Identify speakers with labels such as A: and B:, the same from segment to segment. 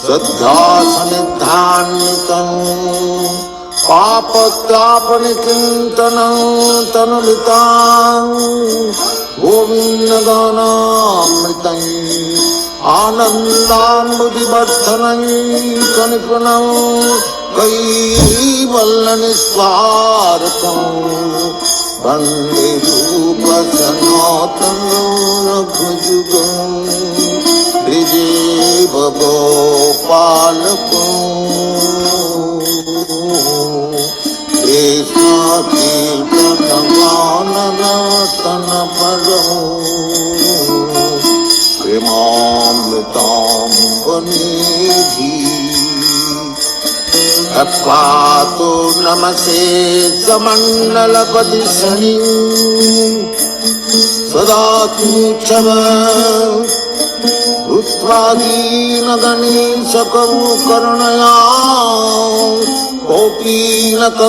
A: श्रद्धा समिद्धान्वितं पापतापनिचिन्तनं तनुलितां गोविन्दगानामृतं आनन्दान्बुधिवर्धनं कनिपुनं कैवल्यनिस्वार्थं वन्दे रूपसनातनं रघुजुगं गोपालकं कृष्णकीर्तनगाननर्तनपरं प्रेमामृतां वनिधि तत्पातो नमसे समण्डलपति शनि सदा तुच्छव उत्वादीनगणेशकं करुणया कोपीनकण्ठाश्रितौ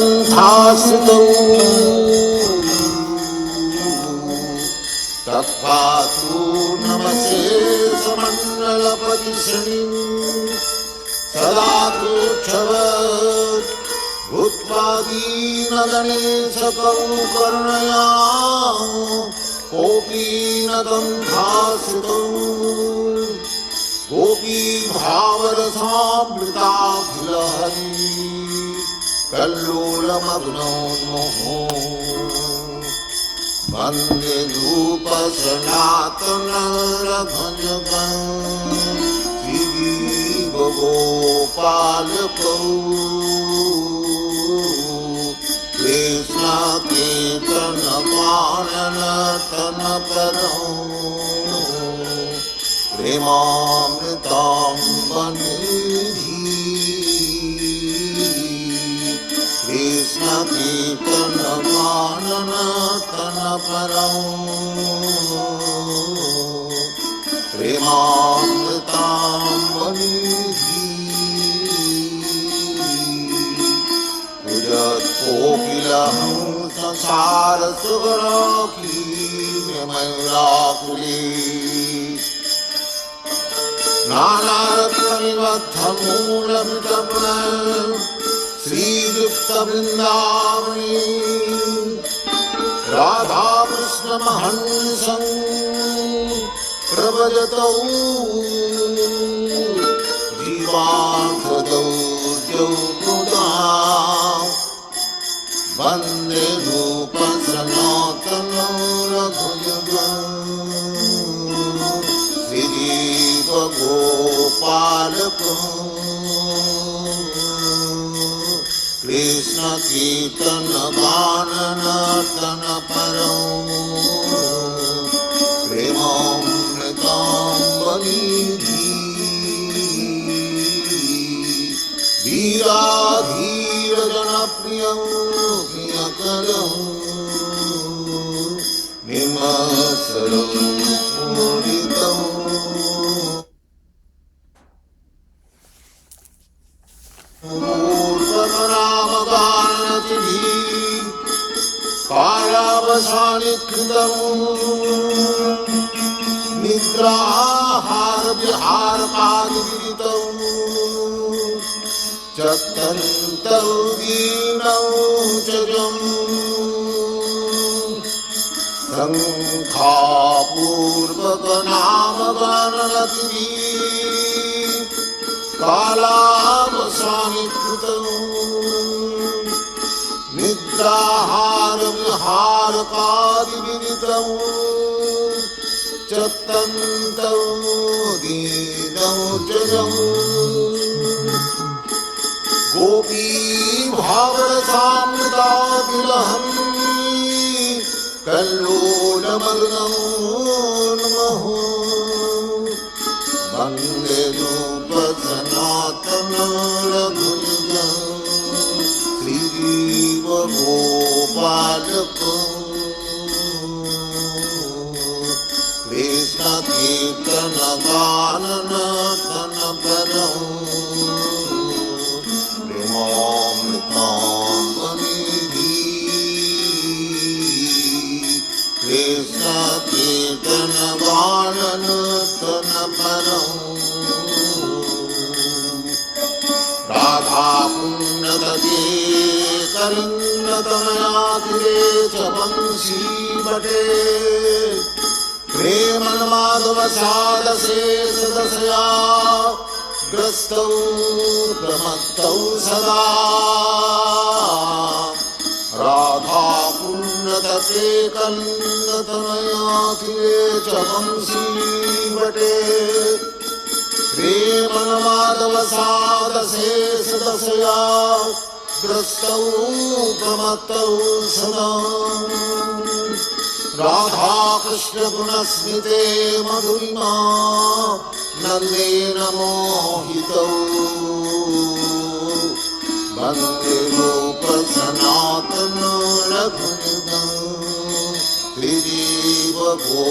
A: तत्पातु नमसे समण्डलपति शनिं सदा तुच्छव उत्वादीनगणेशकं करुणया कोपीनकण्ठाश्रितौ गोपी भावरसामृताखिलहरी कल्लोलमग्नोन्मुहो वन्दे रूपसनातनरघुजुगं श्रीगोपालकौ कृष्णकीर्तनगाननर्तनपरं प्रेमामृतां वनिधि कृष्णकीर्तनगाननर्तनपरं प्रेमामृतां वनिधि उजत्कोकिलहं संसारसुगराखी मयूराकुली नानारत्ननिबद्धमूलमितप्रणय श्रीयुक्तवृन्दावने राधाकृष्णमहंसं प्रभजतौ जीवार्थदौ जौमुदा वन्दे रूपसनातनं रघुयुगं गोपालकं कृष्णकीर्तनगाननर्तनपरं प्रेमामृतां वनिधि धीराधीरजनप्रियं प्रियकरं निमत्सरं पूरितं कालावसानिकृतं निद्राहारविहारपादिविदितं चत्तन्तौ दीनौ च जं शङ्खापूर्वकनामगानरतिः कालावसानिकृतं निद्राहारविहारकादिविदितं चत्तन्तौ दीनौ च जं गोपी भावरसामृताखिलहरी कल्लोलमग्नोन्मुहो वन्दे रूपसनातनं रघुयुगं श्रीगोपालकं कृष्णकीर्तनगाननर्तनपरं प्रेमामृतां वनिधि कृष्णकीर्तनगाननर्तनपरं राधापुण्यतके कलिन्नतनयातिरे च वंशीवटे प्रेमन्माधवसादशेषदशया ग्रस्तौ प्रमत्तौ सदा राधापुण्यतटे कलिन्नतनयातिरे च वंशीवटे प्रेमन्माधवसादशेषदशया ग्रस्तौ प्रमत्तौ सदा राधाकृष्णगुणस्मिते मधुरिमा नन्देन मोहितौ वन्दे गोपसनातन रघुनिधं हृदीव भो।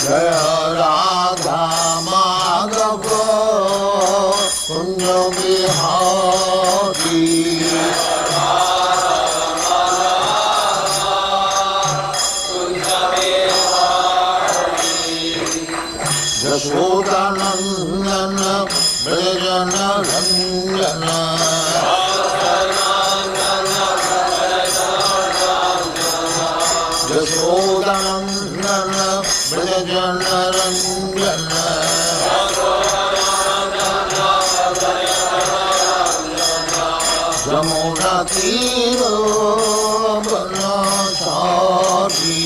A: जय राधा माधव कुंज बिहारी यशोदानंदन ब्रजन रंजन यशोदानंदन ब्रजन रंजन यमुना तीरो बनसारी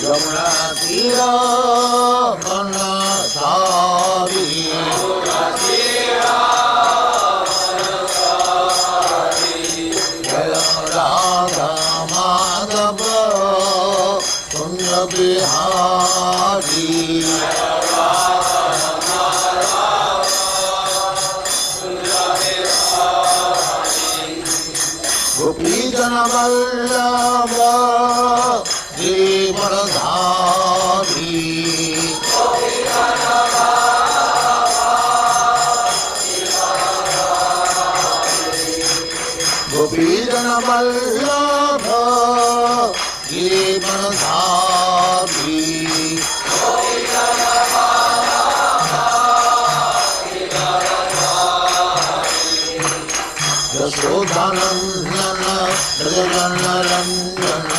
A: यमुना तीरो बनसारी राधा माधव कुंज बिहारी गोपीजन वल्लभ जीवनधारी गोपीजन वल्लभ जीवनधारी यशोदानंदन ब्रजन रंजन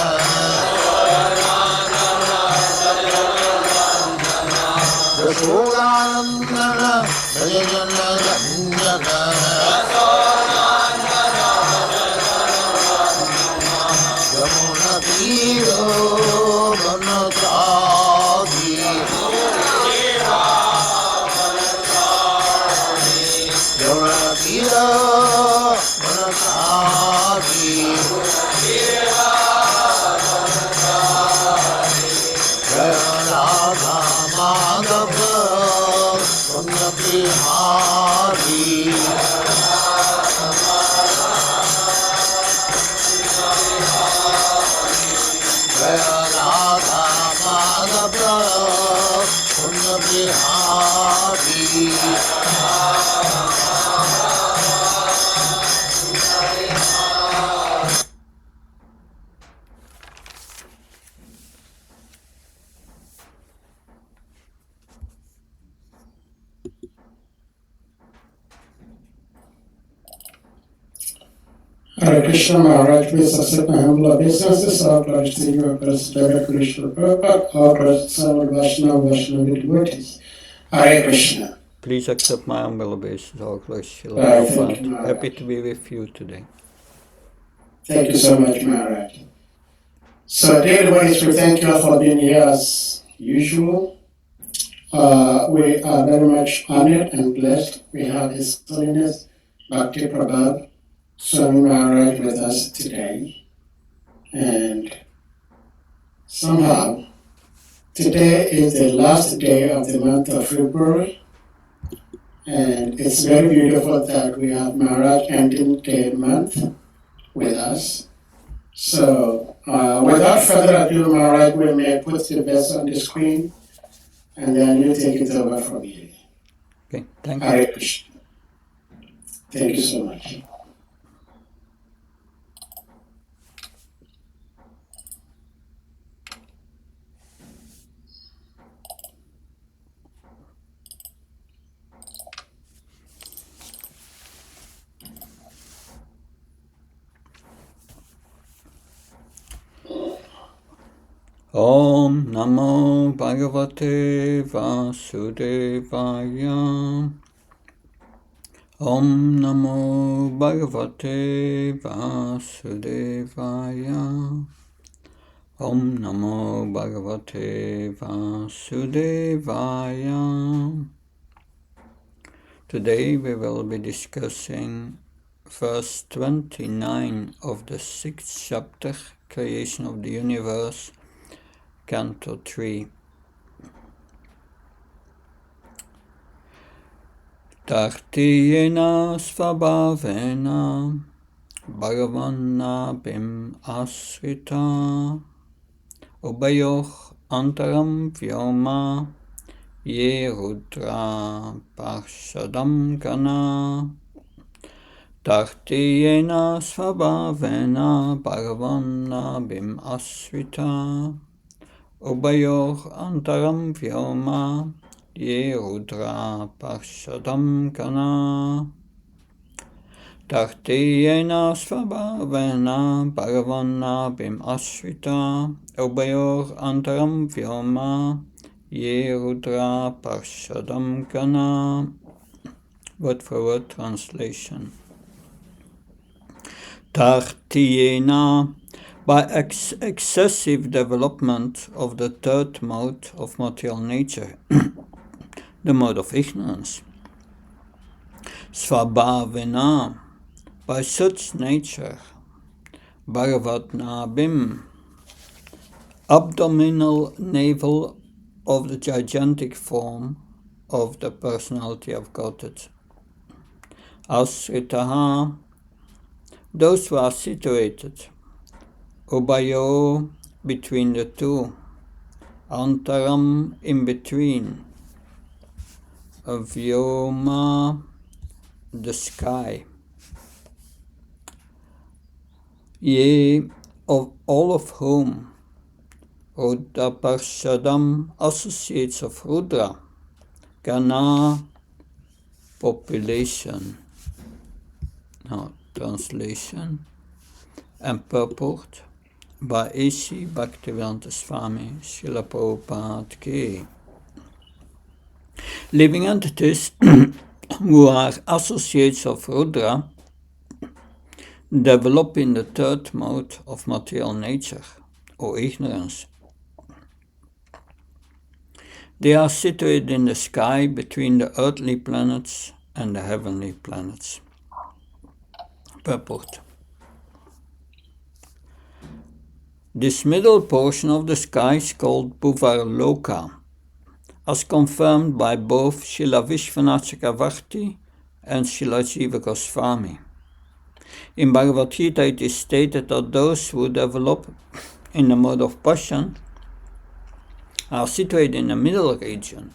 A: यशोदानंदन ब्रजन रंजन यमुना तीरो बनसारी यमुना तीरो बनसारी जय राधा माधव कुंज बिहारी जय Radha Madhav Kunj Bihari
B: Hare Krishna Maharaj, please accept my humble obeisances. All glories to you, President Krishna Prabhupada, all glories to all Vaishnava devotees. Hare Krishna.
C: Please accept my humble obeisance, all glories to Srila
B: Thank you,
C: Prabhupada.
B: Maharaj.
C: Happy to be with you today.
B: Thank you so much, Maharaj. So, dear devotees, we thank you all for being here as usual. We are very much honored and blessed. We have His Holiness Bhakti Prabhupada Swami Maharaj with us today. And somehow, today is the last day of the month of February, and it's very beautiful that we have Maharaj ending the month with us. So, without further ado, Maharaj, we may put the verse on the screen, and then you take it over from here.
C: Okay, thank
B: Hare
C: you.
B: Krishna. Thank you so much.
C: Om Namo Bhagavate Vasudevaya. Om Namo Bhagavate Vasudevaya. Om Namo Bhagavate Vasudevaya. Today we will be discussing verse 29 of the 6th chapter, Creation of the Universe, Canto 3. Tartiyena svabhavena bhagavanna bim asrita ubayoch antaram vyoma ye rudra parshadam gana. Tartiyena svabhavena bhagavanna bim asrita ubayoch antaram vyoma ye rudra parshadam gana. Tartiyena svabhavena bhagavanna bim ashrita ubayoch antaram vyoma ye rudra parshadam gana. Word for word translation. Tartiyena, by excessive development of the third mode of material nature, the mode of ignorance. Svabhavena, by such nature. Bhagavatnabhim, abdominal navel of the gigantic form of the personality of Godhead. Asritaha, those who are situated. Ubayo, between the two. Antaram, in between. Vyoma, the sky. Ye, of all of whom Rudra Parshadam, associates of Rudra, Gana, population. Now, translation and purport by A.C. Bhaktivedanta Swami Srila Prabhupada Ki. Living entities who are associates of Rudra develop in the third mode of material nature, or ignorance. They are situated in the sky between the earthly planets and the heavenly planets. Purport. This middle portion of the sky is called Bhuvarloka, as confirmed by both Srila Vishwanath Chakravarti and Srila Jiva Goswami. In Bhagavad Gita it is stated that those who develop in the mode of passion are situated in the middle region.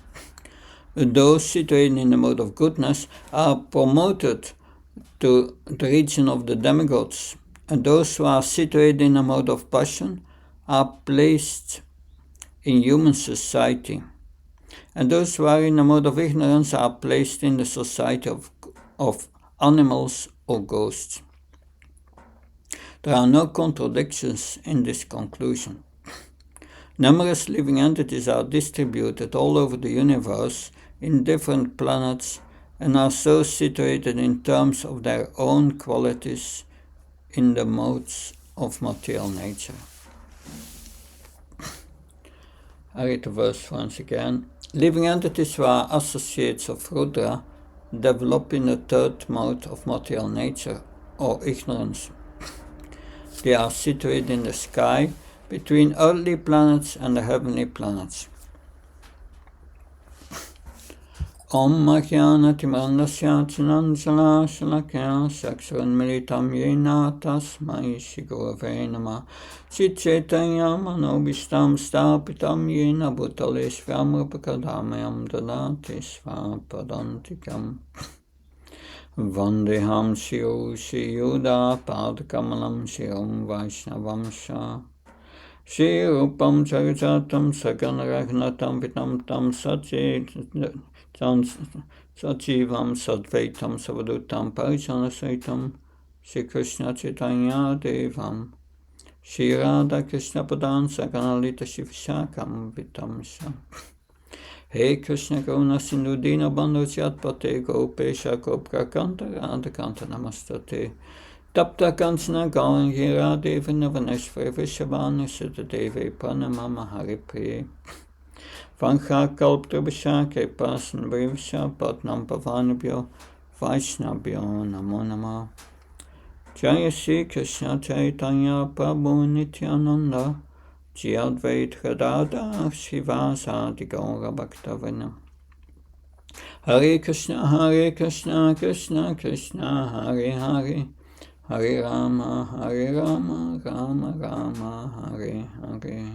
C: Those situated in the mode of goodness are promoted to the region of the demigods, and those who are situated in the mode of passion are placed in human society, and those who are in the mode of ignorance are placed in the society of animals or ghosts. There are no contradictions in this conclusion. Numerous living entities are distributed all over the universe in different planets and are so situated in terms of their own qualities in the modes of material nature. I read the verse once again. Living entities who are associates of Rudra develop in the third mode of material nature, or ignorance. They are situated in the sky between earthly planets and the heavenly planets. Om Mahyana Timandasya Chinanjala Shalakya Saksaran Militam Yena Tasmai Shigurave Nama Chitchetanya Manobishtam Stapitam Yena Bhutale Svamrupakadamayam Dadati Svapadantikam Vandeham Shiu Shiyuda Padkamalam Shium Vaishnavamsha Shri Rupam Charichatam Saganaragnatam Vitam Tam Sachivam Sadvaitam Savadutam Parijanasaitam Shri Krishna Chaitanya Devam Shri Radha Krishna Padan Saganalita Shivishakam Vitamsha Hey Krishna Karuna Sindhu Dina Bandhu Chatpate Gopesha Goprakanta Radhakanta Namastate Tapta Kansana Gauri Radhe Vinavanesvara Vishabhanu Sutta Deve Pranamama Haripriye Vankha Kalptrabhasha Kepasan Brivasha Patnam Pavanabhyo Vaishnabhyo Namo Nama Jaya Shri Krishna Chaitanya Prabhu Nityananda Jai Advaita Gadadhar Shivasadi Gaura Bhaktavinam Hare Krishna Krishna Krishna Hare Hare Hare Rama, Rama Rama, Hare Hare.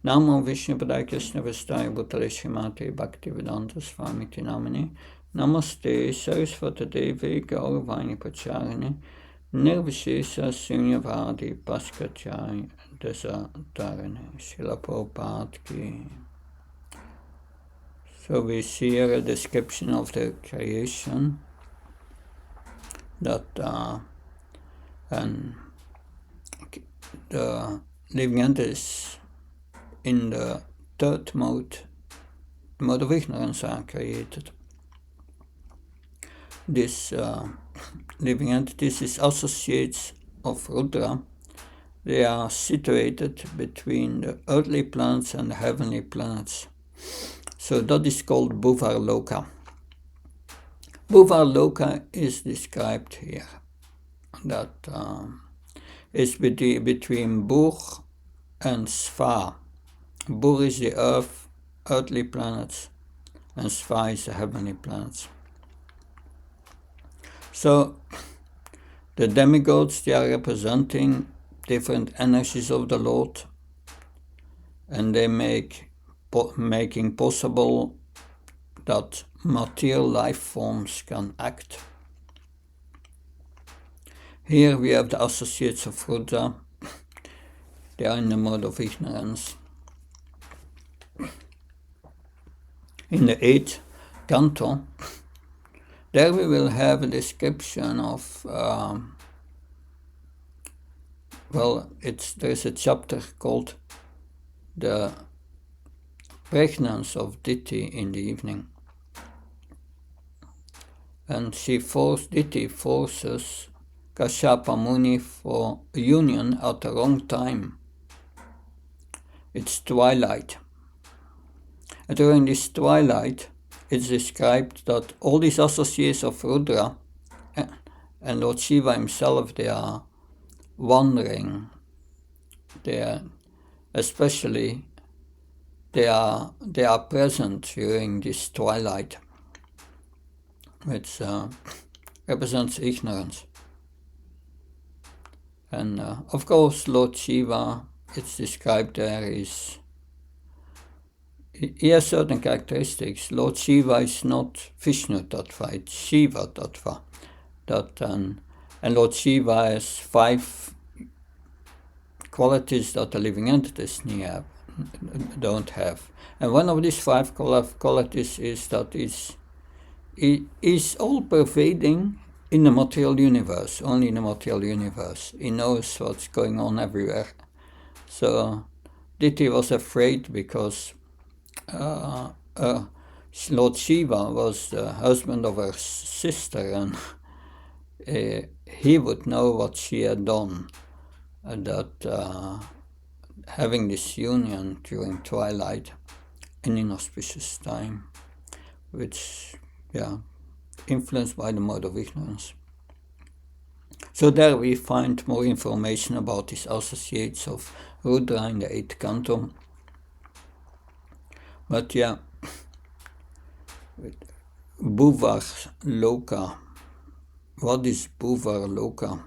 C: Namo Vishnu Padaya Krishna Vistaya Bhutale Srimate Bhaktivedanta Swamiti Namini Namaste Saraswata Devi Gauravani Pacharini Nirvishesha Sunyavadi Paskachai Desatarani Srila Prabhupada Ki. So we see here a description of the creation that and the living entities in the third mode of ignorance, are created. This living entities is associates of Rudra. They are situated between the earthly planets and the heavenly planets. So that is called Bhuvarloka. Bhuvarloka is described here. That is between Bhur and Sva. Bhur is the earthly planets, and Sva is the heavenly planets. So the demigods, they are representing different energies of the Lord, and they making possible that material life forms can act. Here we have the associates of Rudra. They are in the mode of ignorance. In the 8th canto, there we will have a description of, there's a chapter called The Pregnance of Diti in the Evening. And Diti forces Kashyapa Muni for a union at the wrong time. It's twilight. And during this twilight, it's described that all these associates of Rudra and Lord Shiva himself, they are wandering. They are present during this twilight, which represents ignorance. And of course, Lord Shiva, it's described there, he has certain characteristics. Lord Shiva is not Vishnu Tattva, it's Shiva Tattva. And Lord Shiva has 5 qualities that the living entities don't have. And one of these 5 qualities is that he is all-pervading in the material universe, only in the material universe. He knows what's going on everywhere. So Diti was afraid because Lord Shiva was the husband of her sister, and he would know what she had done, that having this union during twilight, an inauspicious time, which, influenced by the mode of ignorance. So there we find more information about these associates of Rudra in the 8th canto. But yeah, Bhuvar Loka. What is Bhuvar Loka?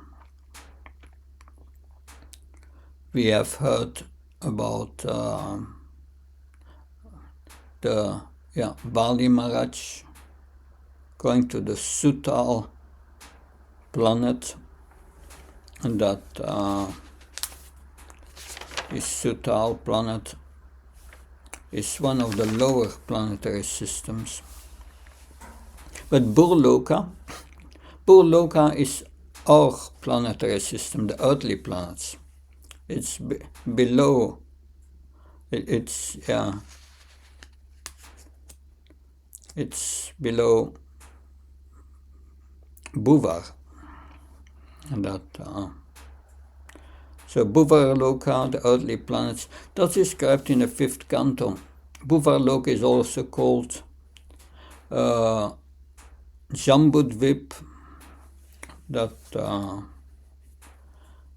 C: We have heard about the Bali Maharaj going to the Sutal planet, and that this Sutal planet is one of the lower planetary systems. But Burloka is our planetary system, the earthly planets. It's below. It's below Bhuvar. And that so Bhuvarloka, the earthly planets, that's described in the 5th canto. Bhuvarloka is also called Jambudvip, that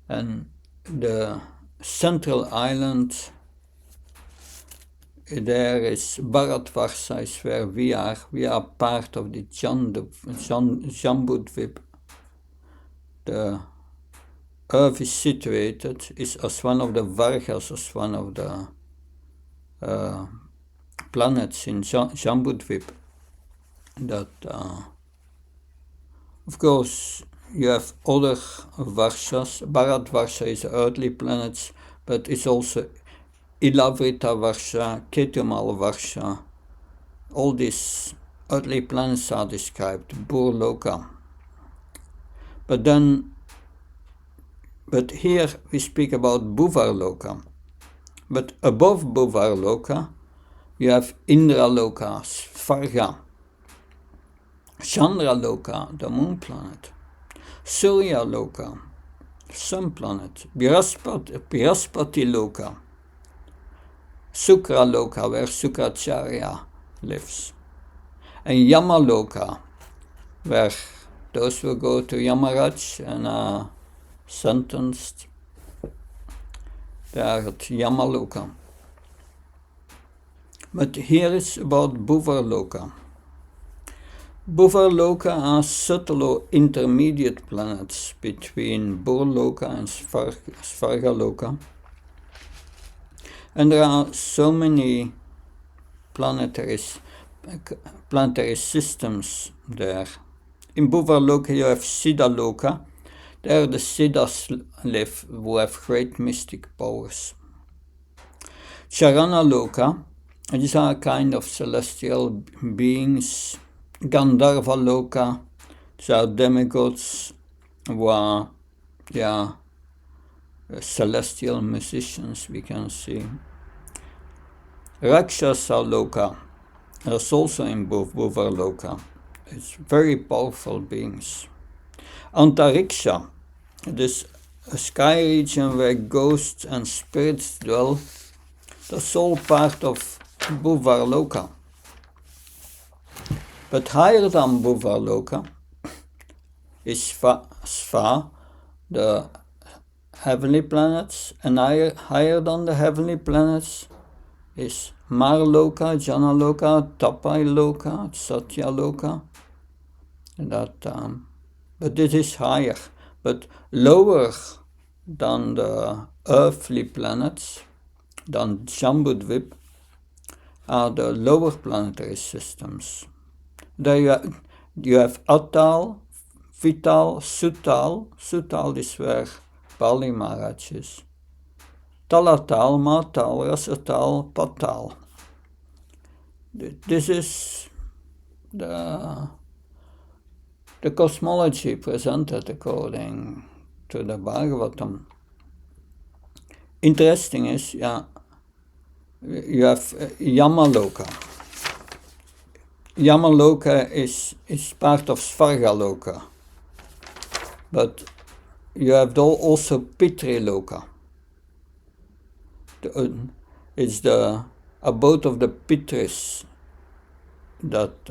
C: and the central island there is Bharatvarsha, is where we are. We are part of the Jambudvip. The Earth is situated as one of the Vargas, as one of the planets in Jambudvip. That of course you have other Varshas. Bharatvarsha is earthly planets, but it's also Ilavrita Varsha, Ketumal Varsha. All these earthly planets are described, Burloka. But here we speak about Bhuvarloka. But above Bhuvarloka, you have Indraloka, Svarga, Chandraloka, the moon planet, Suryaloka, sun planet, Brihaspati Loka, Sukraloka, where Sukracharya lives, and Yamaloka, where those who go to Yamaraj and are sentenced, they are at Yamaloka. But here is about Bhuvarloka. Bhuvarloka are subtle intermediate planets between Burloka and Svargaloka. And there are so many planetary systems there. In Bhuvarloka you have Siddhaloka. There the Siddhas live who have great mystic powers. Charanaloka, these are kind of celestial beings. Gandharvaloka, these are demigods who are celestial musicians, we can see. Rakshasaloka, that's also in Bhuvarloka. It's very powerful beings. Antariksha, this sky region where ghosts and spirits dwell, that's all part of Bhuvarloka. But higher than Bhuvarloka is Sva, the heavenly planets, and higher than the heavenly planets is Marloka, Janaloka, Tapailoka, Satyaloka. But this is higher, but lower than the earthly planets, than Jambudvip, are the lower planetary systems. There you have Atal, Vital, Sutal. Sutal is where Bali Maharaj is. Talatal, Matal, Rasatal, Patal. This is the cosmology presented according to the Bhagavatam. Interesting is, you have Yamaloka. Yamaloka is part of Svargaloka. But you have also Pitriloka. It's the abode of the Pitris that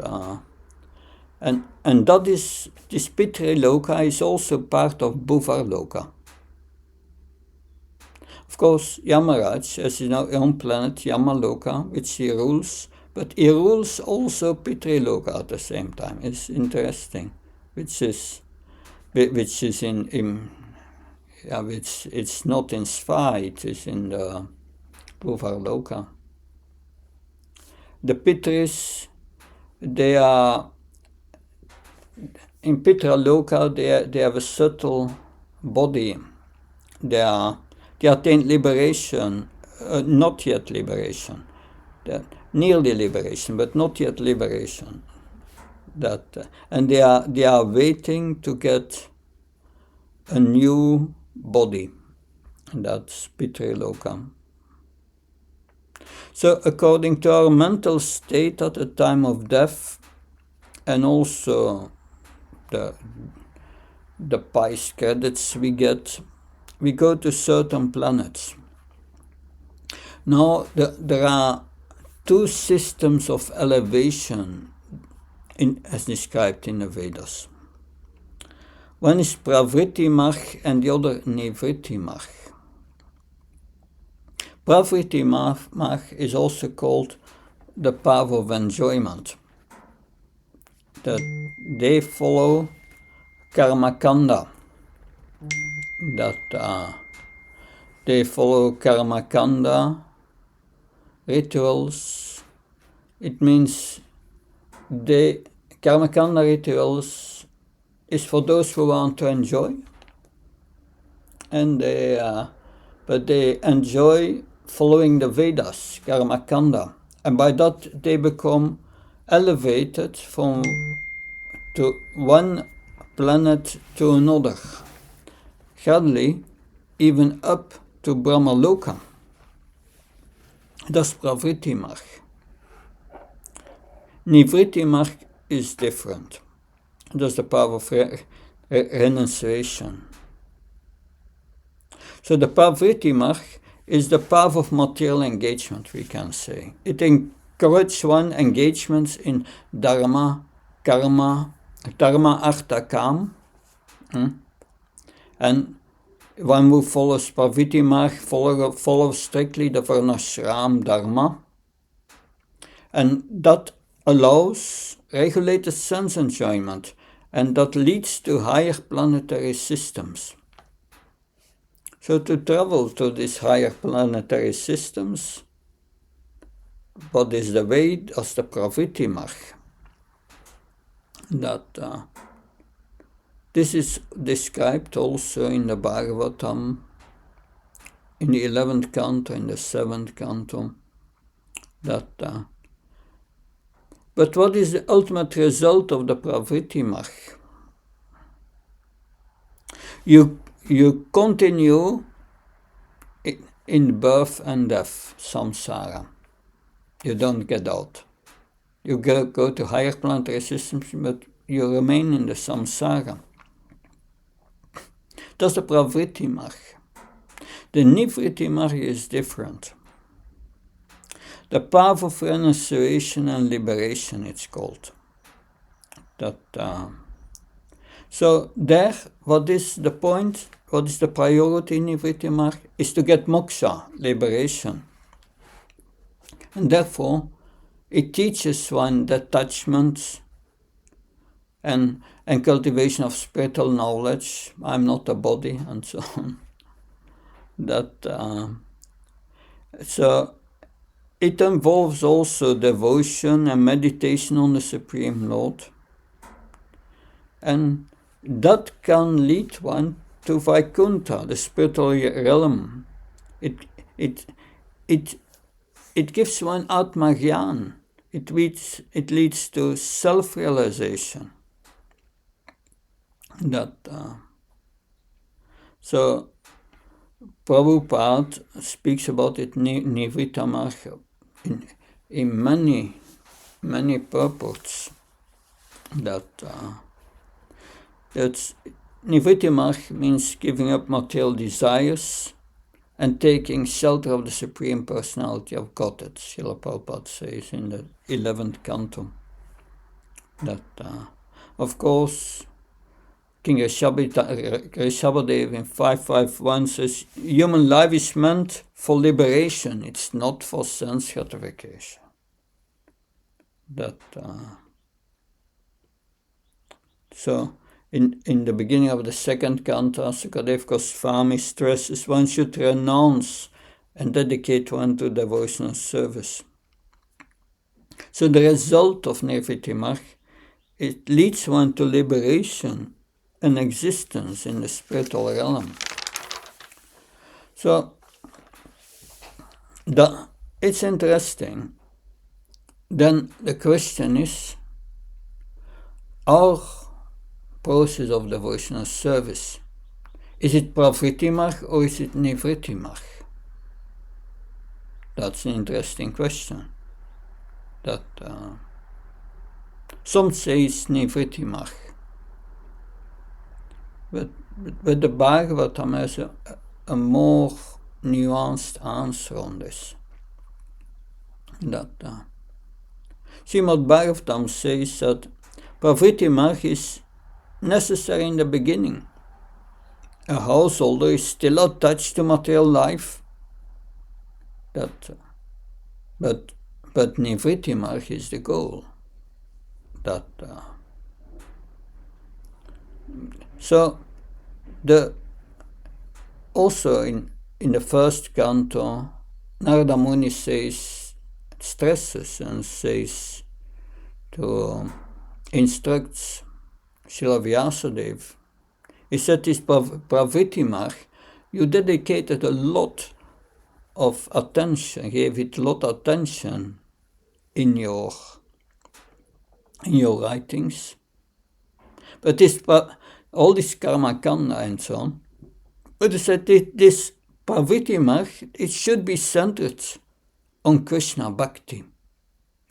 C: And that is, this Pitriloka is also part of Bhuvarloka. Of course, Yamaraj has his own planet, Yamaloka, which he rules, but he rules also Pitriloka at the same time. It's interesting, which is in it's not in Sva, it is in the Bhuvarloka. The Pitris, they are in Pitraloka, they have a subtle body. They attain liberation, not yet liberation. Nearly liberation, but not yet liberation. And they are waiting to get a new body. That's Pitriloka. So according to our mental state at the time of death, and also the PICE credits we get, we go to certain planets. Now there are two systems of elevation as described in the Vedas. One is Pravritti Marg and the other Nivritti Marg. Pravritti Marg is also called the path of enjoyment. That they follow Karmakanda. They follow Karmakanda rituals. It means Karmakanda rituals is for those who want to enjoy, and but they enjoy following the Vedas, Karmakanda, and by that they become elevated from to one planet to another, gradually even up to Brahmaloka. That's Pravritti Marg. Nivritti Marg is different. That's the power of renunciation. So the Pravritti Marg is the path of material engagement, we can say. It encourages one engagements in Dharma, Karma, Dharma, Artha, Kam. And one who follows Pravritti Marg follows strictly the Varnashram Dharma. And that allows regulated sense enjoyment, and that leads to higher planetary systems. So to travel to these higher planetary systems, what is the way as the Pravritti Marg? This is described also in the Bhagavatam, in the 11th canto, in the 7th canto, but what is the ultimate result of the Pravritti Marg? You continue in birth and death, samsara. You don't get out. You go to higher planetary systems, but you remain in the samsara. That's the Pravritti Marg. The Nivritti Marg is different. The path of renunciation and liberation, it's called. So there, what is the point? What is the priority in Nivritti Marg? Is to get moksha, liberation. And therefore, it teaches one detachment and cultivation of spiritual knowledge. I'm not a body, and so on. So it involves also devotion and meditation on the Supreme Lord. And that can lead one to Vaikuntha, the spiritual realm. It gives one Atma Gyan. It leads to self-realization. So Prabhupada speaks about it, Nivritti Marg, in many purports. Nivritti Marg means giving up material desires and taking shelter of the Supreme Personality of Godhead, Srila Prabhupada says in the 11th canto. Of course, King Rishabhadev in 551 says, human life is meant for liberation, it's not for sense gratification. So, in the beginning of the second canto, Sukadev Goswami stresses one should renounce and dedicate one to devotional service. So the result of Nivritti Marg, it leads one to liberation and existence in the spiritual realm. So it's interesting. Then the question is, our process of devotional service, is it Pravritti Marg or is it Nivritti Marg? That's an interesting question. Some say it's Nivritti Marg. But the Bhagavatam has a more nuanced answer on this. Srimad Bhagavatam says that Pravritti Marg is necessary in the beginning. A householder is still attached to material life. But Nivritti Marg is the goal. So also in the first canto, Narada Muni stresses and says instructs Srila Vyasadeva. He said this Pravritti Marg, you dedicated a lot of attention, gave it a lot of attention in your writings. But all this karma kanda and so on. But he said this Pravritti Marg, it should be centered on Krishna Bhakti.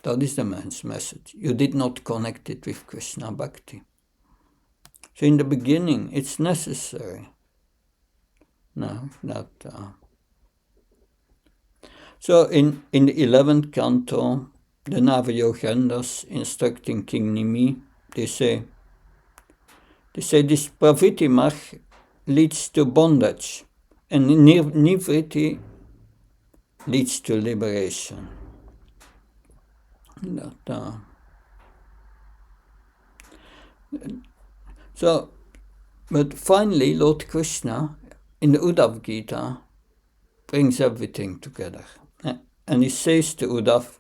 C: That is the man's message. You did not connect it with Krishna Bhakti. So in the beginning, it's necessary. So in the 11th canto, the Navayogendras instructing King Nimi, they say this Pravritti Marg leads to bondage, and Nivritti leads to liberation. So, but finally, Lord Krishna, in the Uddhav Gita, brings everything together. And he says to Uddhav,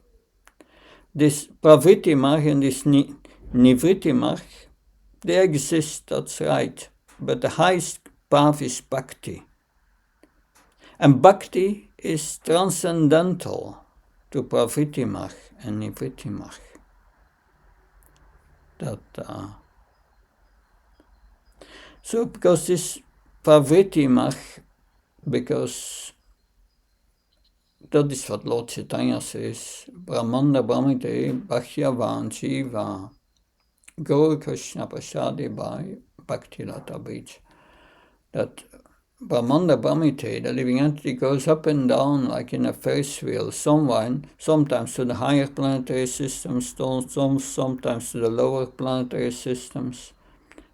C: this Pravritti Marg and this Nivritti Marg, they exist, that's right. But the highest path is Bhakti. And Bhakti is transcendental to Pravritti Marg and Nivritti Marg. So because this Pravritti Marg, because that is what Lord Chaitanya says, Brahmanda Brahmite Bhakyavan Jiva Gaur Krishna Prasadi by Bhakti Lata Beach. That Brahmanda Brahmite, the living entity, goes up and down like in a Ferris wheel, sometimes to the higher planetary systems, sometimes to the lower planetary systems.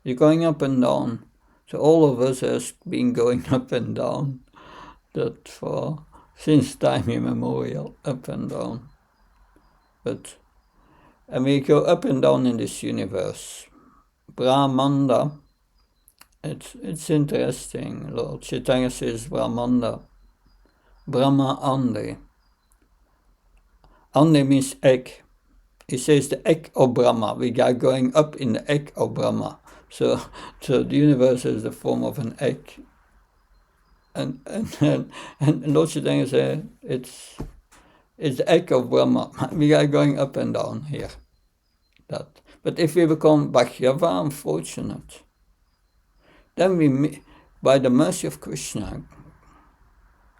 C: You're going up and down. So all of us has been going up and down. That since time immemorial, up and down. And we go up and down in this universe. Brahmanda, it's interesting. Lord Chaitanya says Brahmanda, Brahma Ande. Ande means egg. He says the egg of Brahma. We are going up in the egg of Brahma. So the universe is the form of an egg. And Lord Chaitanya said it's the egg of Brahma. We are going up and down here. But if we become Bhakyavan fortunate, then we, by the mercy of Krishna,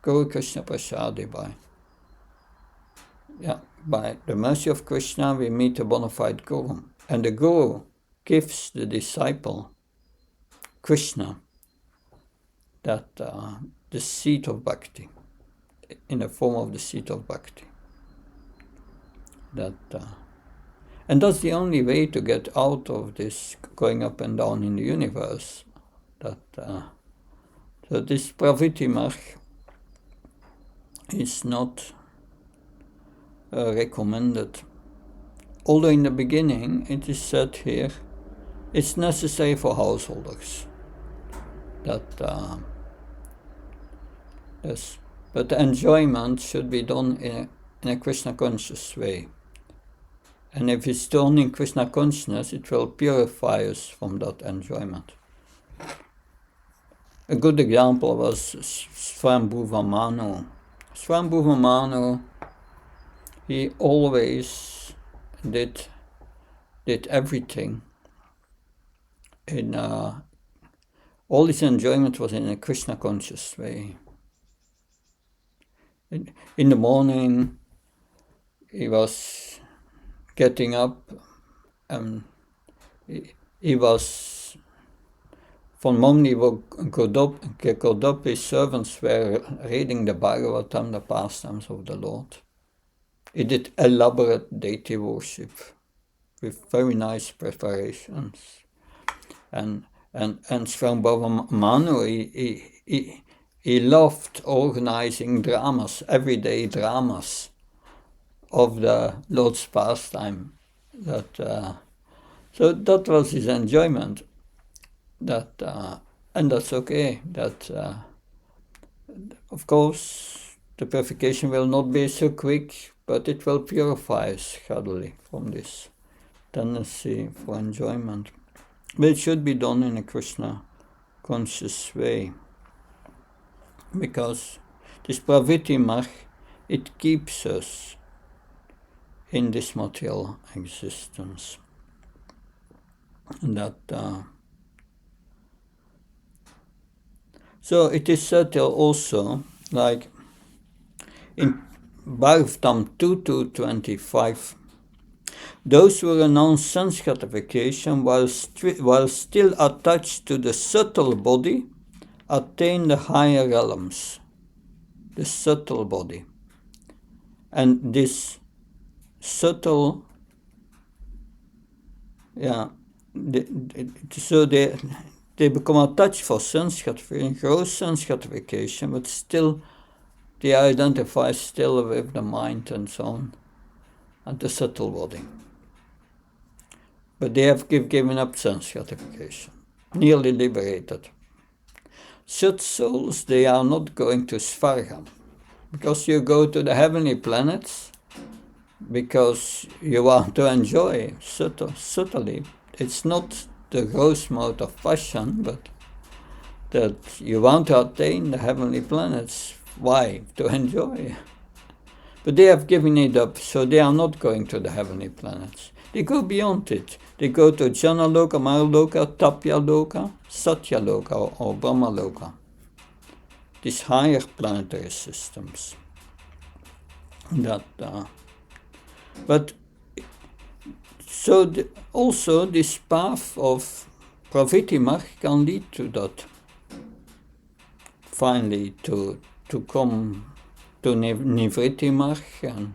C: Guru Krishna Prasadi by the mercy of Krishna, we meet a bona fide Guru. And the Guru gives the disciple, Krishna, the seed of Bhakti, in the form of the seed of Bhakti. And that's the only way to get out of this going up and down in the universe. So this Pravritti Marg is not recommended. Although in the beginning it is said here, it's necessary for householders. Yes, but the enjoyment should be done in a Krishna conscious way. And if it's done in Krishna consciousness, it will purify us from that enjoyment. A good example was Swambhuva Manu. Swambhuva Manu, he always did everything in all his enjoyment was in a Krishna conscious way. In the morning, he was getting up, he was, from the moment he got up, his servants were reading the Bhagavatam, the pastimes of the Lord. He did elaborate deity worship with very nice preparations. And Swambhuva Manu, he loved organizing dramas, everyday dramas of the Lord's pastime. So that was his enjoyment. And that's okay. Of course, the purification will not be so quick, but it will purify us gradually from this tendency for enjoyment. But it should be done in a Krishna conscious way, because this Pravritti Marg, it keeps us in this material existence. So it is said there also, like in Bhagavatam 2.25, those who renounce sense gratification while still attached to the subtle body attain the higher realms, the subtle body. And this subtle, so they become attached for sense gratification, gross sense gratification, but still they identify still with the mind and so on, and the subtle body. But they have given up sense gratification, nearly liberated. Such souls, they are not going to Svarga, because you go to the heavenly planets because you want to enjoy subtly. It's not the gross mode of passion, but that you want to attain the heavenly planets. Why? To enjoy. But they have given it up, so they are not going to the heavenly planets. They go beyond it. They go to Jana Loka, Marloka, Tapya Loka, Satya Loka, or Brahma Loka. These higher planetary systems. But so also this path of Pravritti Marg can lead to that. Finally, to come to Nivritti Marg and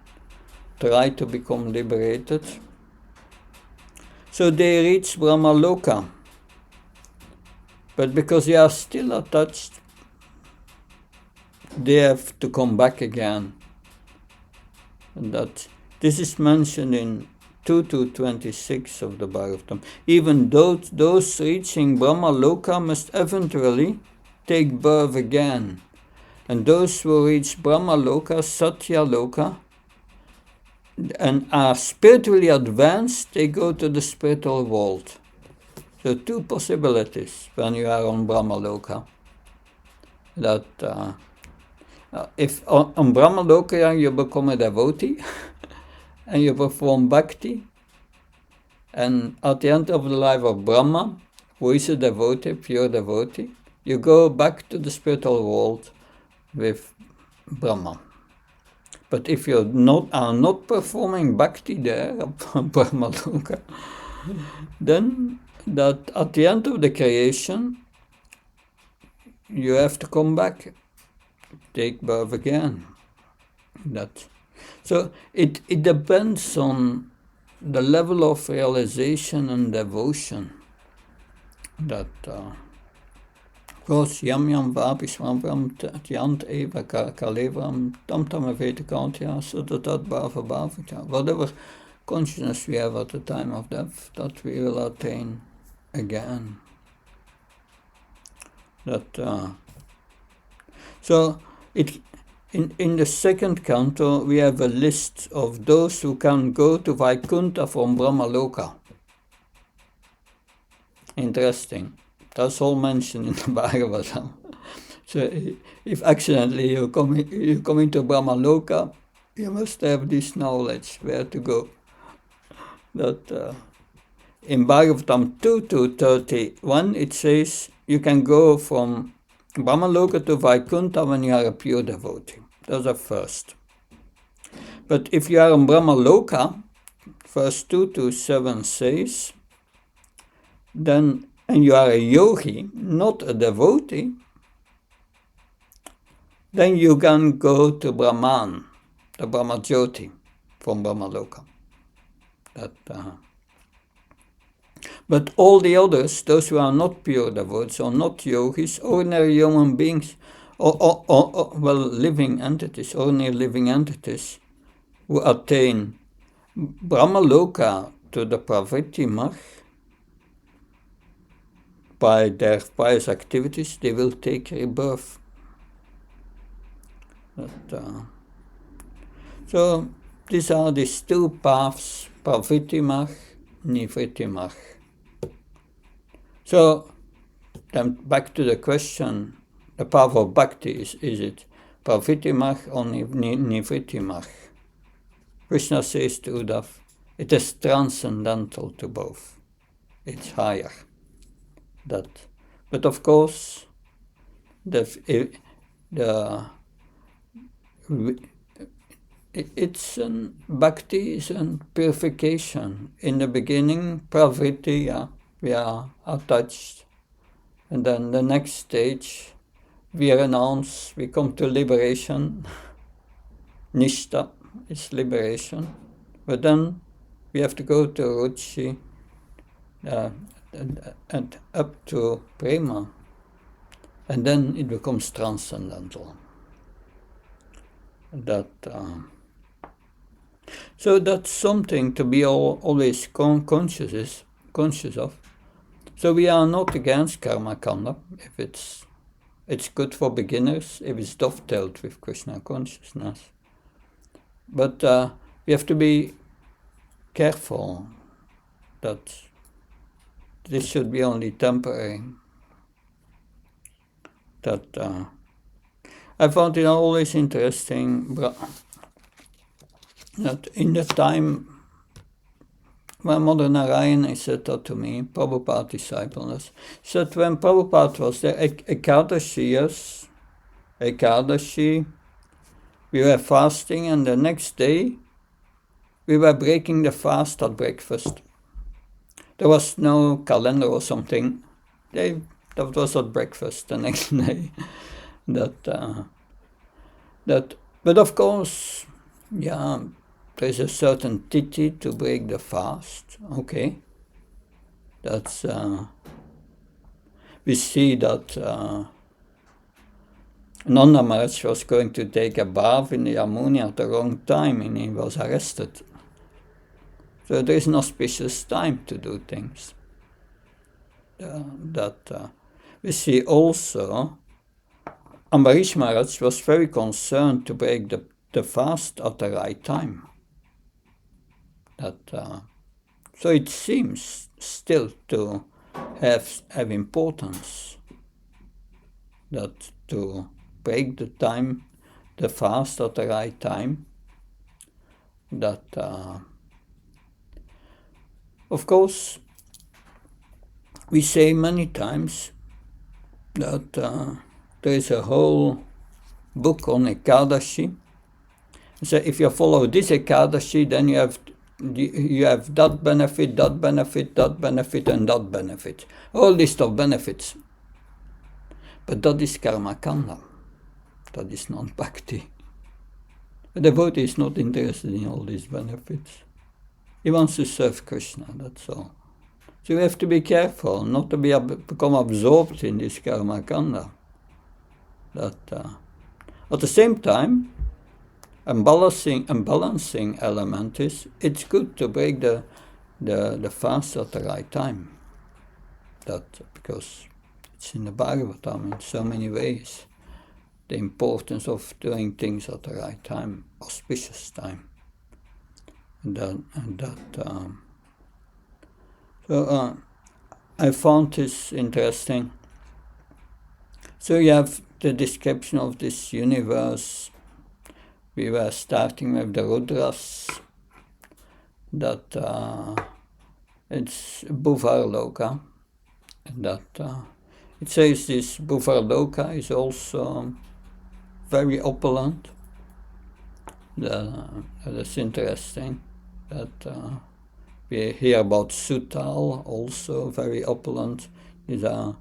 C: try to become liberated. So they reach Brahma Loka, but because they are still attached, they have to come back again. And that this is mentioned in 2.26 of the Bhagavatam. Even those reaching Brahma Loka must eventually take birth again. And those who reach Brahma Loka, Satya Loka, and are spiritually advanced, they go to the spiritual world. So two possibilities when you are on Brahma Loka. If on Brahma Loka you become a devotee and you perform bhakti, and at the end of the life of Brahma, who is a devotee, pure devotee, you go back to the spiritual world with Brahma. But if you are not performing bhakti there on Brahma Loka, then that at the end of the creation, you have to come back, take birth again. So it depends on the level of realization and devotion that Roos Yam Yam Vapis Wam Tjant Eva Kalevram Tam Tam Vete Kantya, so that Bhava Bhavita, whatever consciousness we have at the time of death, that we will attain again. That so it in the second canto we have a list of those who can go to Vaikuntha from Brahmaloka. Interesting. That's all mentioned in the Bhagavatam. So if accidentally you come into Brahmaloka, you must have this knowledge where to go. That in Bhagavatam 2:31 it says you can go from Brahmaloka to Vaikuntha when you are a pure devotee. That's the first. But if you are in Brahmaloka, verse 2-7 says, then, and you are a yogi, not a devotee, then you can go to Brahman, the Brahmajyoti from Brahmaloka. But all the others, those who are not pure devotees or not yogis, ordinary human beings, or living entities, ordinary living entities, who attain Brahmaloka to the Pravritti Marg, by their pious activities, they will take rebirth. So these are these two paths, Pravritti Marg, Nivritti Marg. So then back to the question, the path of bhakti, is it Pravritti Marg or Nivritti Marg? Krishna says to Uddhav, it is transcendental to both. It's higher. But of course, bhakti is a purification. In the beginning, pravritti, we are attached, and then the next stage, we renounce, we come to liberation. Nishta is liberation, but then we have to go to ruchi, and up to prema, and then it becomes transcendental. So that's something to be always conscious of. So we are not against karma kanda if it's good for beginners, if it's dovetailed with Krishna consciousness. But we have to be careful that this should be only temporary. I found it always interesting that in the time when Mother Narayana said that to me, Prabhupada disciple, said when Prabhupada was there, Ekadashi, we were fasting, and the next day we were breaking the fast at breakfast. There was no calendar or something. That was at breakfast the next day. But of course, there's a certain tithi to break the fast. Okay, that's we see that Nanda Maharaj was going to take a bath in the Yamuna at the wrong time, and he was arrested. So there is an auspicious time to do things. We see also Ambarish Maharaj was very concerned to break the fast at the right time. So it seems still to have importance that to break the fast at the right time. Of course, we say many times that there is a whole book on Ekadashi. So if you follow this Ekadashi, then you have that benefit, that benefit, that benefit, and that benefit. All list of benefits. But that is karma kanda. That is not bhakti. The devotee is not interested in all these benefits. He wants to serve Krishna, that's all. So we have to be careful not to become absorbed in this karma kanda. That at the same time, a balancing element is it's good to break the fast at the right time. That because it's in the Bhagavatam in so many ways. The importance of doing things at the right time, auspicious time. So I found this interesting. So you have the description of this universe. We were starting with the Rudras, that it's Bhuvarloka, and that it says this Bhuvarloka is also very opulent. That's interesting. That we hear about Sutal, also very opulent. These are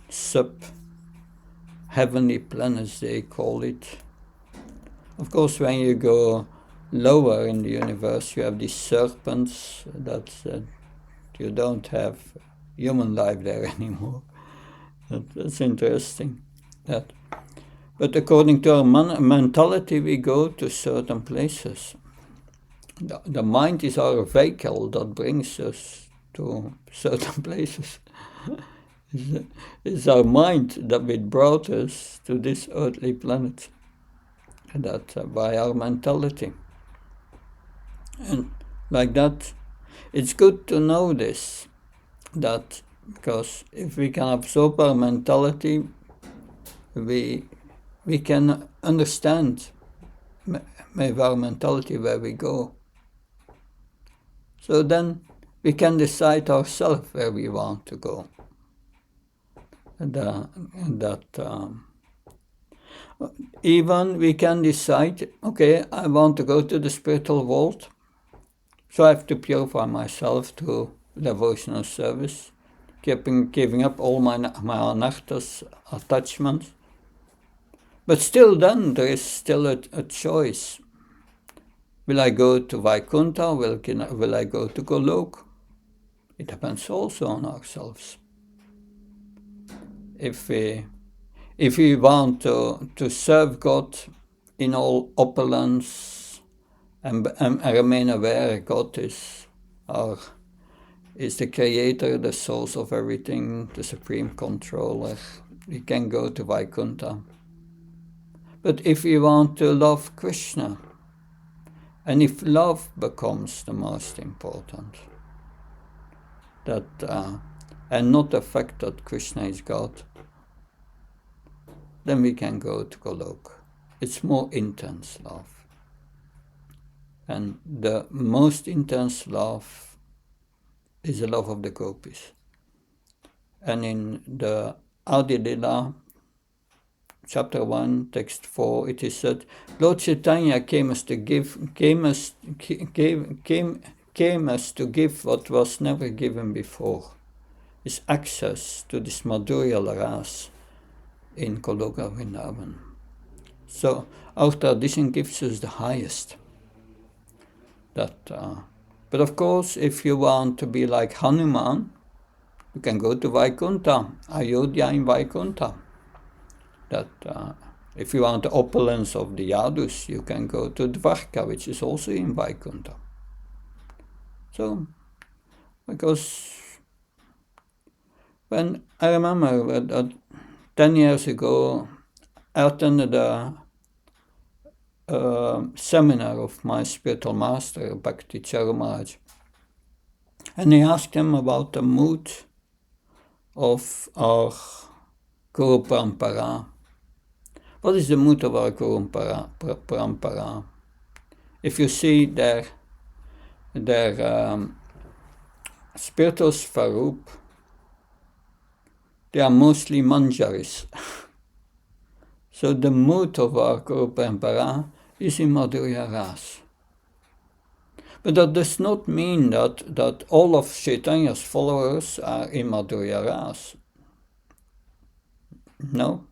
C: sub-heavenly planets, they call it. Of course, when you go lower in the universe, you have these serpents that you don't have human life there anymore. That's interesting. But according to our mentality, we go to certain places. The mind is our vehicle that brings us to certain places. It's our mind that brought us to this earthly planet. That by our mentality. And like that, it's good to know this. That because if we can absorb our mentality, we can understand with our mentality where we go. So then we can decide ourselves where we want to go. Even we can decide, okay, I want to go to the spiritual world, so I have to purify myself through devotional service, giving up all my anarthas, attachments. But still then, there is still a choice. Will I go to Vaikuntha? Will I go to Golok? It depends also on ourselves. If we want to serve God in all opulence and remain aware God is the creator, the source of everything, the supreme controller, we can go to Vaikuntha. But if we want to love Krishna, and if love becomes the most important, and not the fact that Krishna is God, then we can go to Golok. It's more intense love. And the most intense love is the love of the gopis. And in the Adi Lila, chapter 1, text 4, it is said, Lord Chaitanya came as to give what was never given before. Is access to this Madhurya Ras in Goloka Vrindavan. So our tradition gives us the highest. But of course, if you want to be like Hanuman, you can go to Vaikuntha, Ayodhya in Vaikuntha. If you want the opulence of the Yadus, you can go to Dvarka, which is also in Vaikuntha. So, because when I remember that 10 years ago, I attended a seminar of my spiritual master, Bhakti Charumaraj, and he asked him about the mood of our Guru Parampara. What is the mood of our Guru Parampara? If you see their spiritual svarup, they are mostly manjaris. So the mood of our Guru Parampara is in Madhurya Ras. But that does not mean that all of Chaitanya's followers are in Madhurya Ras. No.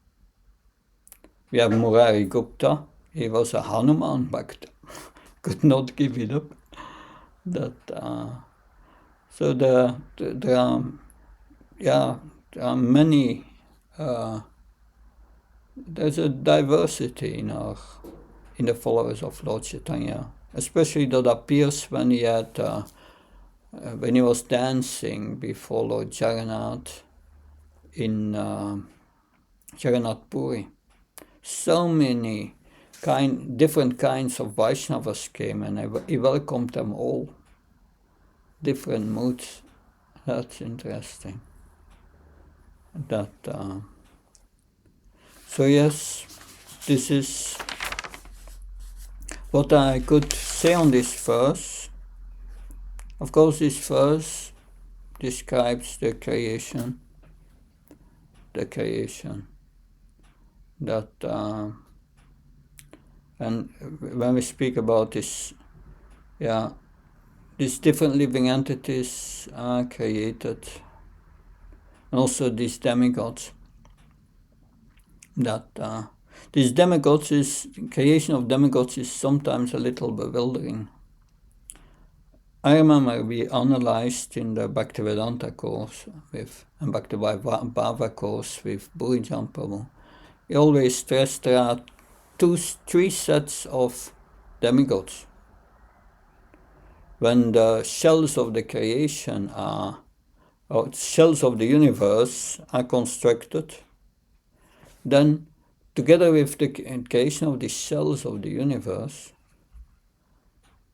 C: We have Murari Gupta. He was a Hanuman Bhakta. Could not give it up. That so there are there are many. There's a diversity in the followers of Lord Chaitanya, especially that appears when he was dancing before Lord Jagannath in Jagannath Puri. So many different kinds of Vaishnavas came, and he welcomed them all. Different moods. That's interesting. That so yes, this is what I could say on this verse. Of course, this verse describes the creation. That and when we speak about this, these different living entities are created, and also these demigods. That these demigods creation of demigods is sometimes a little bewildering. I remember we analyzed in the Bhaktivedanta course and Bhakti-Bhava course with Burijan Prabhu. We always stressed there are three sets of demigods. When the shells of the creation or shells of the universe are constructed, then together with the creation of the shells of the universe,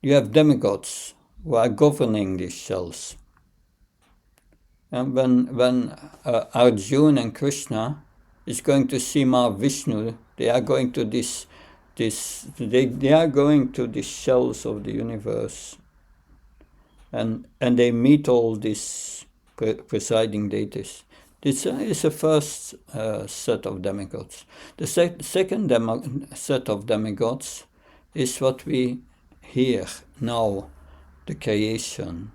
C: you have demigods who are governing these shells. And when Arjuna and Krishna is going to see Vishnu, they are going to they are going to the shells of the universe, and they meet all these presiding deities. This is the first set of demigods. The second set of demigods is what we hear now, the creation.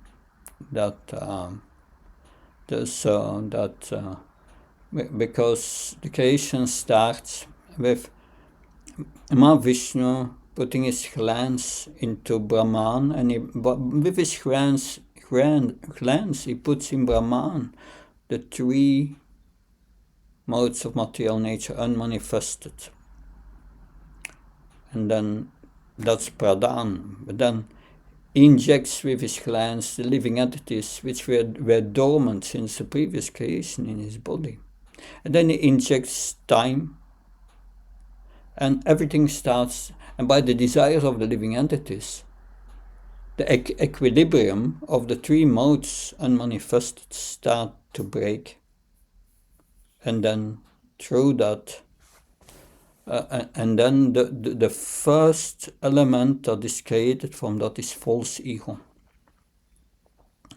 C: Because the creation starts with Vishnu putting his glance into Brahman, and with his glance he puts in Brahman the three modes of material nature unmanifested. And then that's Pradhan. But then he injects with his glance the living entities which were dormant since the previous creation in his body. And then he injects time, and everything starts, and by the desires of the living entities, the equilibrium of the three modes unmanifested start to break. And then through that, and then the first element that is created from that is false ego.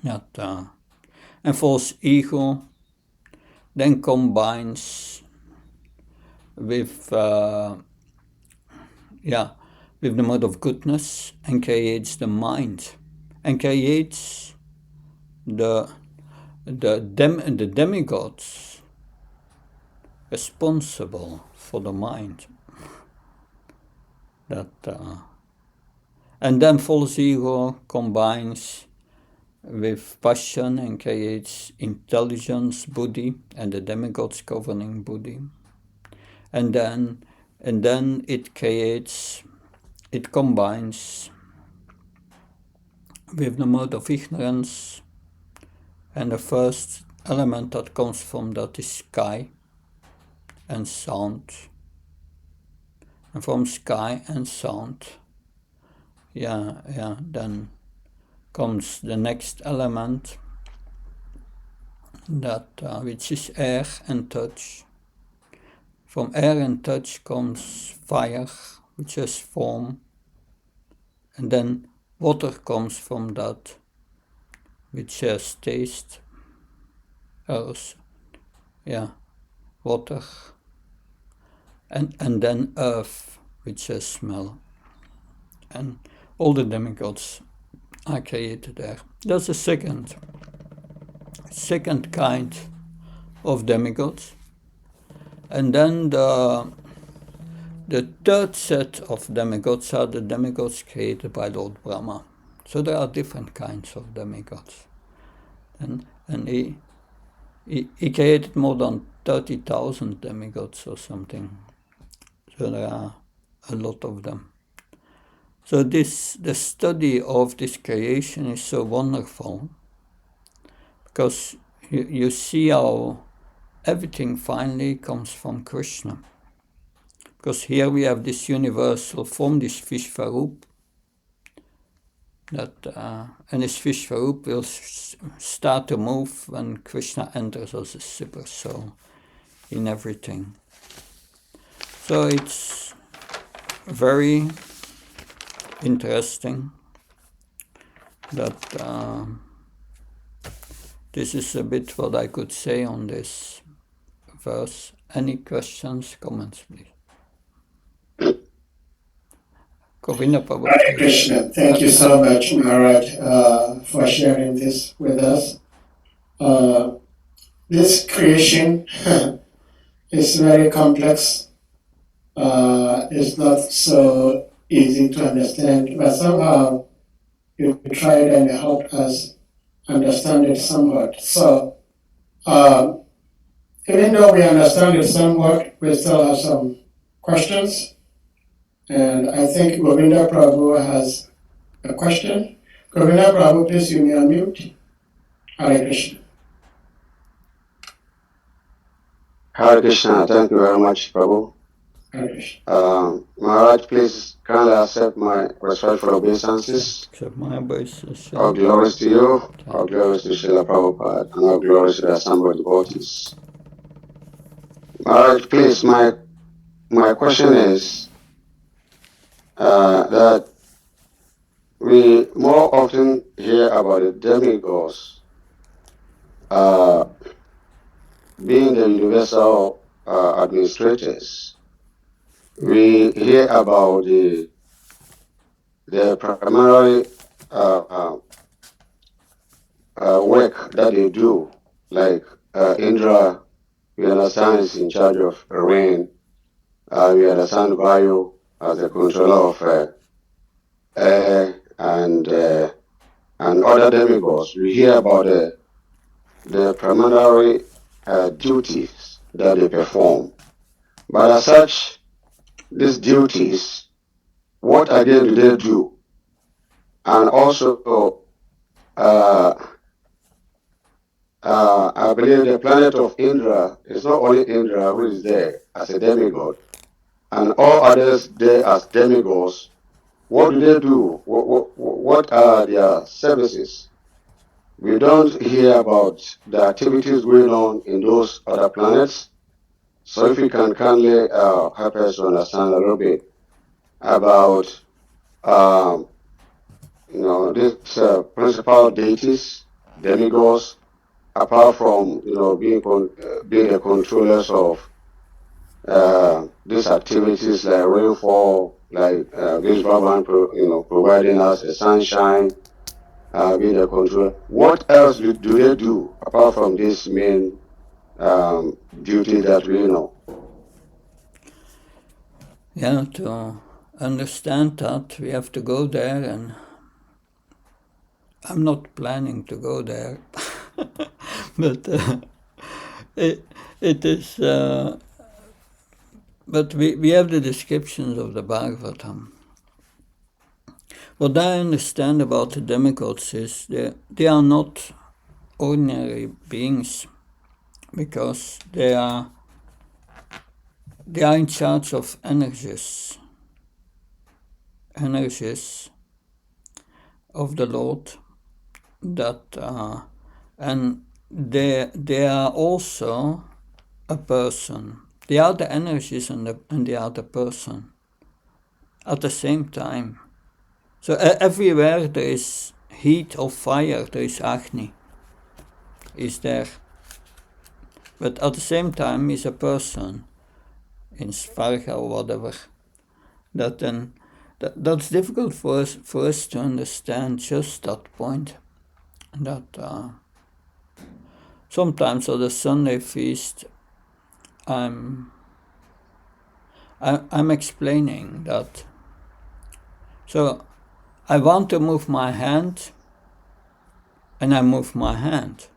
C: And false ego then combines with the mode of goodness and creates the mind, and creates the demigods responsible for the mind. And then false ego combines with passion and creates intelligence, buddhi, and the demigods governing buddhi. And then it combines with the mode of ignorance, and the first element that comes from that is sky and sound. And from sky and sound, then comes the next element, that which is air and touch. From air and touch comes fire, which has form, and then water comes from that, which has taste. Water. And then earth, which has smell. And all the demigods are created there. That's the second kind of demigods. And then the third set of demigods are the demigods created by Lord Brahma. So there are different kinds of demigods. And he created more than 30,000 demigods or something. So there are a lot of them. So the study of this creation is so wonderful, because you see how everything finally comes from Krishna. Because here we have this universal form, this Vishvarup, and this Vishvarup will start to move when Krishna enters as a super soul in everything. So it's very interesting that this is a bit what I could say on this verse. Any questions, comments, please? Govinda Prabhu.
B: Hare Krishna. Thank you so much, Maharaj, for sharing this with us. This creation is very complex. It's not so easy to understand, but somehow you tried and helped us understand it somewhat. So, even though we understand it somewhat, we still have some questions. And I think Govinda Prabhu has a question. Govinda Prabhu, please, you may unmute. Hare Krishna.
D: Hare Krishna, thank you very much, Prabhu.
B: Hare Krishna.
D: Maharaj, please kindly accept my respectful obeisances.
C: Accept my obeisances.
D: All glories to you, all glories to Srila Prabhupada, and all glories to the assembled devotees. Maharaj, please, my question is that we more often hear about the demigods being the universal administrators. We hear about the primary work that they do, like Indra, we understand is in charge of rain. We understand Vayu as the controller of air and other demigods. We hear about the primary duties that they perform. But as such, these duties, what again do they do? And also, I believe the planet of Indra is not only Indra who is there as a demigod, and all others there as demigods. What do they do? What are their services? We don't hear about the activities going on in those other planets. So if you can kindly help us to understand a little bit about these principal deities, demigods, apart from being the controllers of these activities like rainfall, like this Brahman providing us the sunshine, being the controller. What else do they do apart from this main duty that we know?
C: Yeah, to understand that, we have to go there, and I'm not planning to go there, but it is. But we have the descriptions of the Bhagavatam. What I understand about the demigods is they are not ordinary beings, because they are in charge of energies of the Lord, that and they are also a person. They are the energies and they are the person at the same time. So everywhere there is heat or fire, there is Agni, is there. But at the same time is a person in Svarga or whatever. That's difficult for us to understand, just that point. That sometimes at the Sunday feast, I'm explaining that. So I want to move my hand, and I move my hand.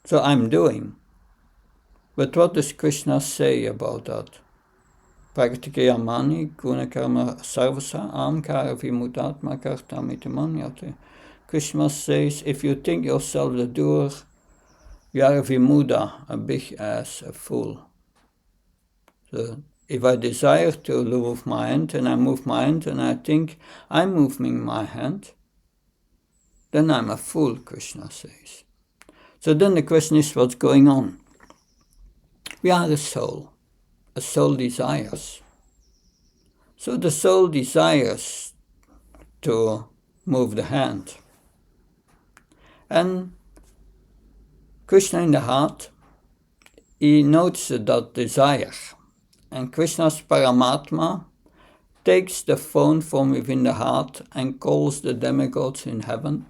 C: So I'm doing. But what does Krishna say about that? Praktikayamani gunakarma sarvasa amkara vimudatma kartamiti manyate. Krishna says, if you think yourself the doer, you are a vimuda, a big ass, a fool. So if I desire to move my hand, and I move my hand, and I think I'm moving my hand, then I'm a fool, Krishna says. So then the question is, what's going on? We are a soul. A soul desires. So the soul desires to move the hand. And Krishna in the heart, he notices that desire. And Krishna's Paramatma takes the phone from within the heart and calls the demigods in heaven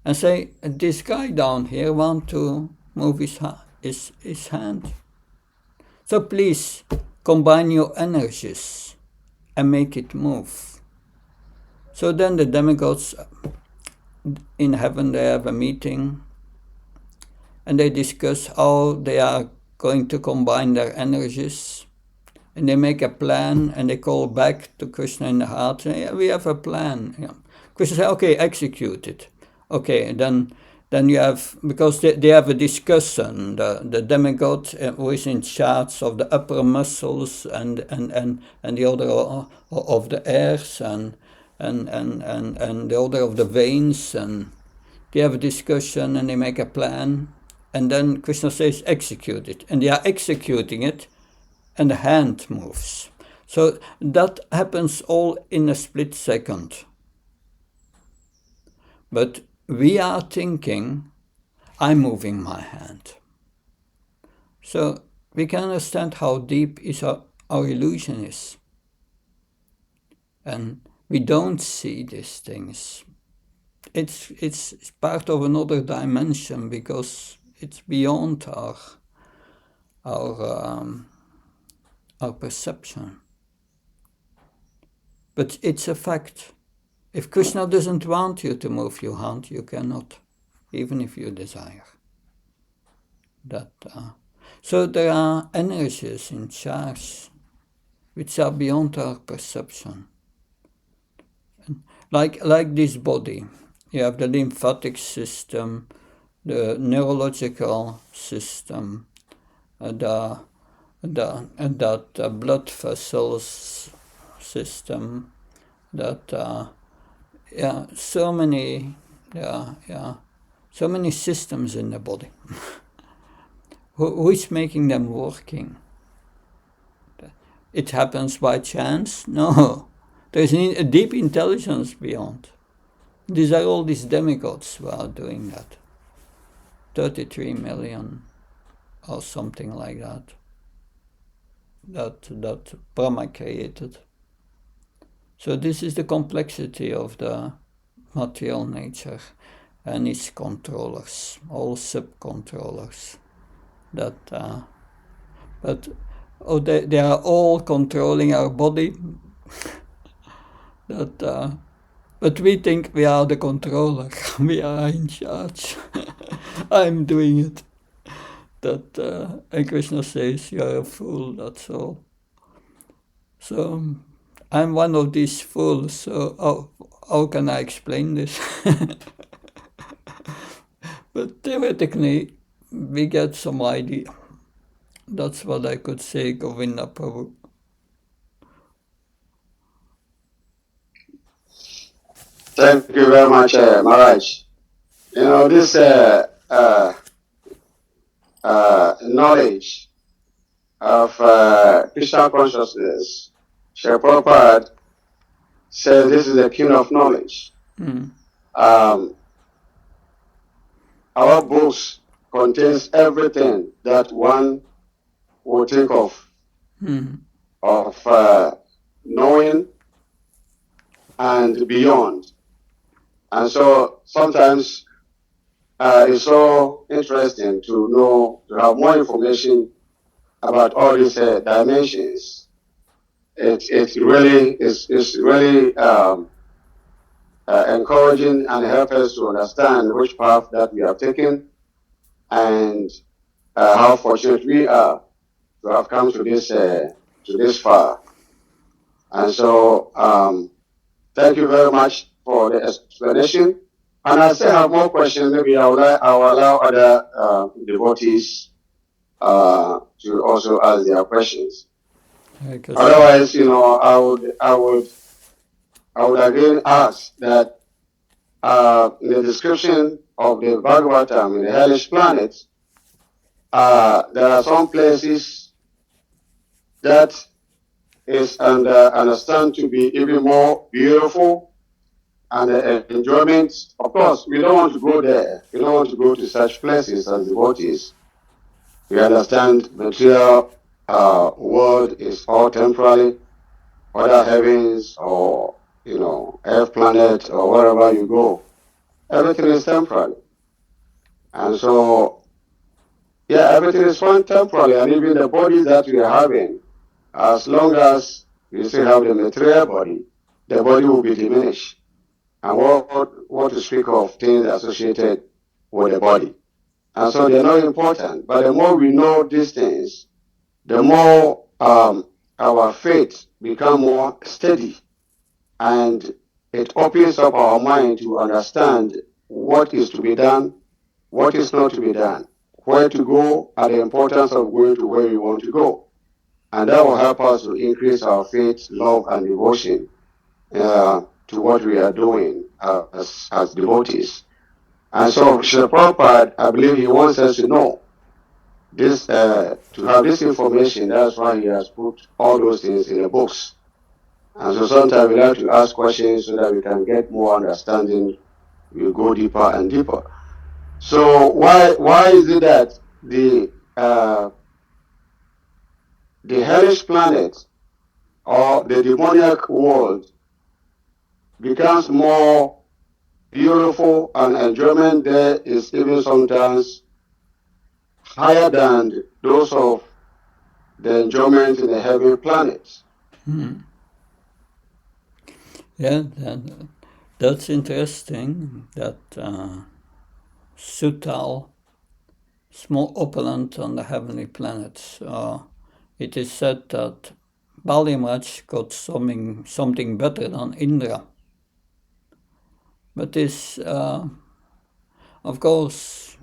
C: and say, this guy down here wants to move his hand. So please combine your energies and make it move. So then the demigods in heaven, they have a meeting and they discuss how they are going to combine their energies. And they make a plan and they call back to Krishna in the heart. Say, yeah, we have a plan. Yeah. Krishna says, okay, execute it. Okay, then you have, because they have a discussion, the demigod who is in charge of the upper muscles and the other of the airs and the other of the veins, and they have a discussion and they make a plan, and then Krishna says execute it, and they are executing it, and the hand moves. So that happens all in a split second. But we are thinking, I'm moving my hand. So we can understand how deep is our illusion is. And we don't see these things. It's part of another dimension because it's beyond our perception. But it's a fact. If Krishna doesn't want you to move your hand, you cannot, even if you desire. So there are energies in charge which are beyond our perception. Like this body, you have the lymphatic system, the neurological system, the blood vessels system, so many systems in the body. Who is making them working? It happens by chance? No. There's a deep intelligence beyond. These are all these demigods who are doing that. 33 million or something like that. That Brahma created. So this is the complexity of the material nature and its controllers, all sub-controllers. They are all controlling our body. But we think we are the controller. We are in charge. I'm doing it. And Krishna says, you are a fool, that's all. So I'm one of these fools, so how can I explain this? But theoretically, we get some idea. That's what I could say, Govinda Prabhu.
D: Thank you very much, Maharaj. You know, this knowledge of Krishna consciousness, Srila Prabhupada says this is the king of knowledge. Our books contains everything that one would think of knowing and beyond. And so sometimes it's so interesting to have more information about all these dimensions. it really is really encouraging and help us to understand which path that we have taken and how fortunate we are to have come to this far. And so, thank you very much for the explanation. And I still have more questions. Maybe I will allow other devotees to also ask their questions. Otherwise, I would again ask that in the description of the Bhagavatam in the hellish planets, there are some places that is understood to be even more beautiful and enjoyment. Of course, we don't want to go there. We don't want to go to such places as devotees. We understand material world is all temporary, other heavens or earth planet or wherever you go, everything is temporary. And so, yeah, everything is fine temporary, and even the bodies that we are having, as long as we still have the material body, the body will be diminished. And what to speak of things associated with the body. And so they're not important. But the more we know these things, the more our faith becomes more steady. And it opens up our mind to understand what is to be done, what is not to be done, where to go, and the importance of going to where we want to go. And that will help us to increase our faith, love, and devotion to what we are doing as devotees. And so Srila Prabhupada, I believe he wants us to know this, to have this information. That's why he has put all those things in the books. And so sometimes we like to ask questions so that we can get more understanding. We go deeper and deeper. So why is it that the hellish planet or the demoniac world becomes more beautiful and enjoyment there is even sometimes higher than those of the enjoyment in the heavenly planets?
C: Yeah, that's interesting that Sutal is more opulent on the heavenly planets. It is said that Bali Maharaj got something better than Indra. But this, of course,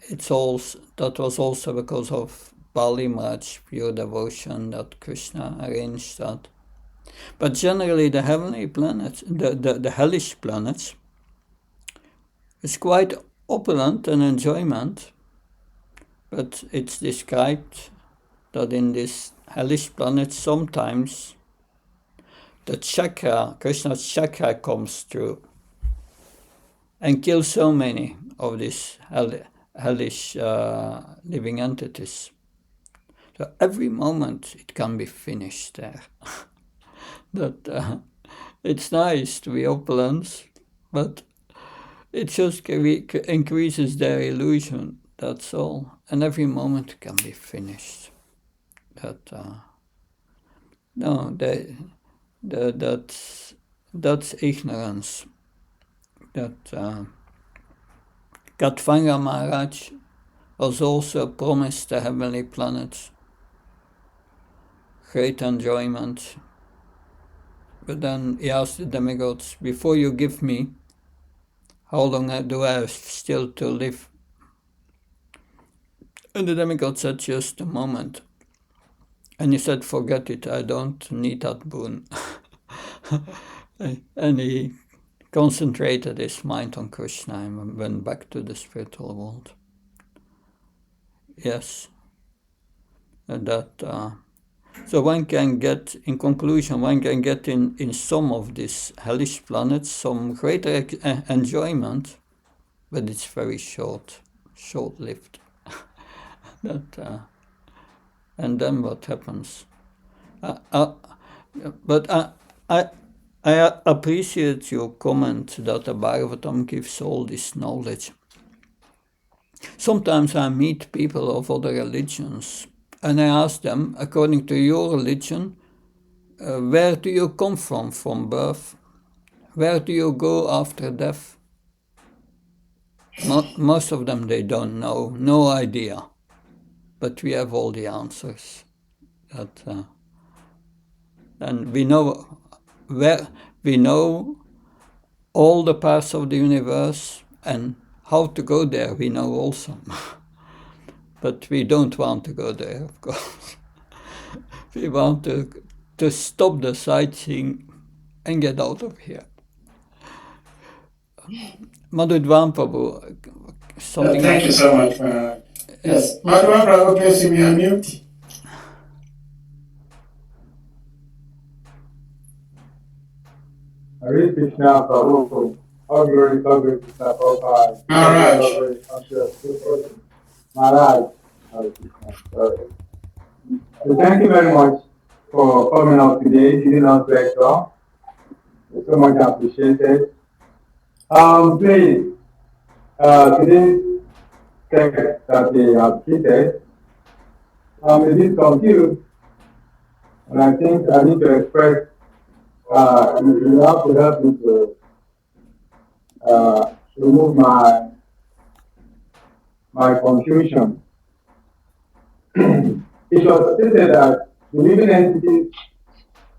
C: that was also because of Bali Maharaj's pure devotion that Krishna arranged that. But generally, the heavenly planets, the hellish planets, is quite opulent and enjoyment. But it's described that in this hellish planet sometimes the chakra, Krishna's chakra, comes through and kills so many of these hellish living entities. So every moment it can be finished there. That it's nice to be opulent, but it just increases their illusion. That's all, and every moment can be finished. That no, that's ignorance. That Katvanga Maharaj was also promised the heavenly planets, great enjoyment. But then he asked the demigods, before you give me, how long do I have still to live? And the demigod said, just a moment. And he said, forget it, I don't need that boon. And he concentrated his mind on Krishna and went back to the spiritual world. Yes. So one can get, in conclusion, in some of these hellish planets some greater enjoyment, but it's very short-lived. And then what happens? But I appreciate your comment that the Bhagavatam gives all this knowledge. Sometimes I meet people of other religions and I ask them, according to your religion, where do you come from birth? Where do you go after death? Most of them, they don't know, no idea. But we have all the answers. And we know all the parts of the universe, and how to go there we know also. But we don't want to go there, of course. We want to stop the sightseeing and get out of here. Madhudvan Prabhu, something
B: Thank you so much. Yes, Madhvan Prabhu, please you on mute.
E: Hare Krishna Prabhu. All glory, Krishna Prabhupada.
B: Maharaj.
E: Maharaj. Hare Krishna. So thank you very much for coming out today, giving us lecture. It's so much appreciated. Please, today's text that they have treated, I'm a bit confused, and I think I need to express, you have to help me to remove my confusion. It was stated that the living entities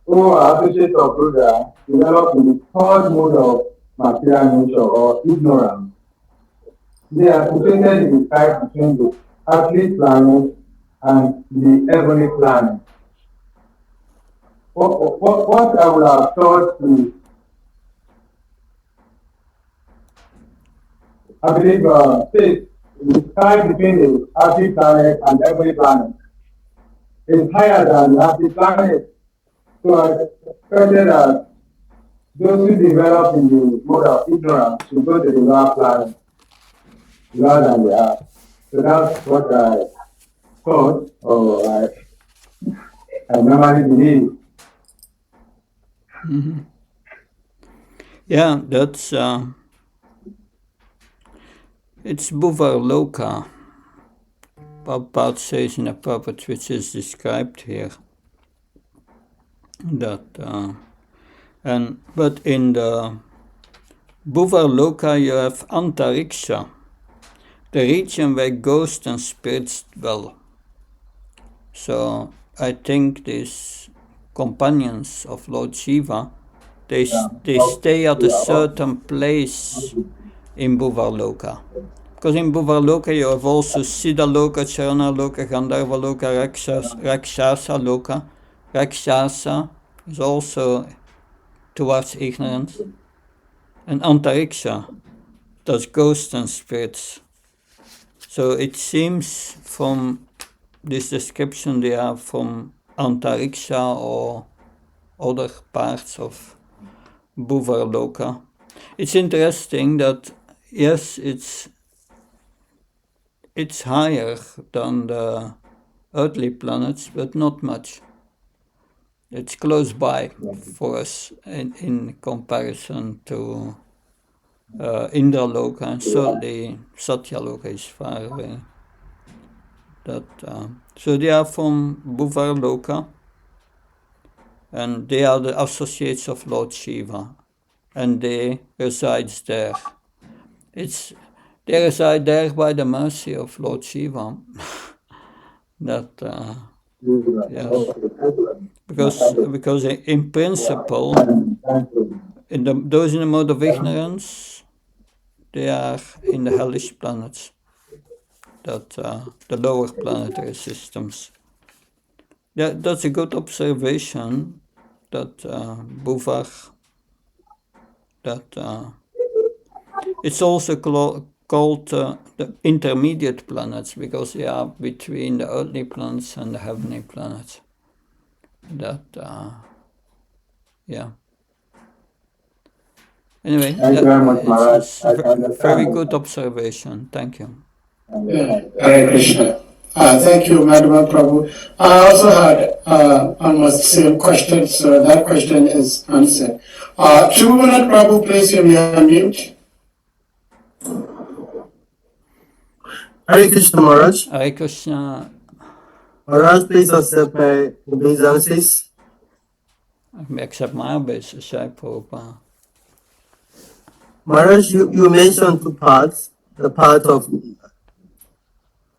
E: who are associates of Buddha develop in the third mode of material nature or ignorance. They are situated in the sky between the earthly planet and the heavenly planet. What I would have thought is, I believe, space, the sky between the earthly planet and the heavenly planet is higher than the earthly planet. So I expected that those who develop in the mode of ignorance should go to the lower planet rather than the earth. So that's what I thought, or I normally believe.
C: Mm-hmm. Yeah, that's it's Bhuvarloka. Prabhupada says in a purport which is described here that but in the Bhuvarloka you have Antariksha, the region where ghosts and spirits dwell. So I think these companions of Lord Shiva, they stay at a certain place in Bhuvarloka. Because in Bhuvarloka you have also Siddhaloka, Charanaloka, Gandharvaloka, Rakshasa Loka. Rakshasa is also towards ignorance. And Antariksha, that's ghosts and spirits. So it seems from this description they are from Antariksha or other parts of Bhuvarloka. It's interesting that, yes, it's higher than the earthly planets, but not much. It's close by for us in comparison to Indraloka, and certainly Satyaloka is far away. So they are from Bhuvarloka, and they are the associates of Lord Shiva, and they reside there. They reside there by the mercy of Lord Shiva. Yes, because in principle, those in the mode of ignorance, they are in the hellish planets, the lower planetary systems. That's a good observation. That Bhuvar, it's also called the intermediate planets because they are between the earthly planets and the heavenly planets. Anyway,
E: thank you very much, Maharaj.
C: It's very good observation. Thank you.
B: Hare Krishna. Thank you, Madhvan Prabhu. I also had almost the same question, so that question is answered. Tribhuvan Prabhu, please you on mute.
F: Hare Krishna Maharaj.
C: Hare Krishna.
F: Maharaj, please accept my obeisances.
C: Except my basis, Prabhupada.
F: Maharaj, you mentioned two parts, the part of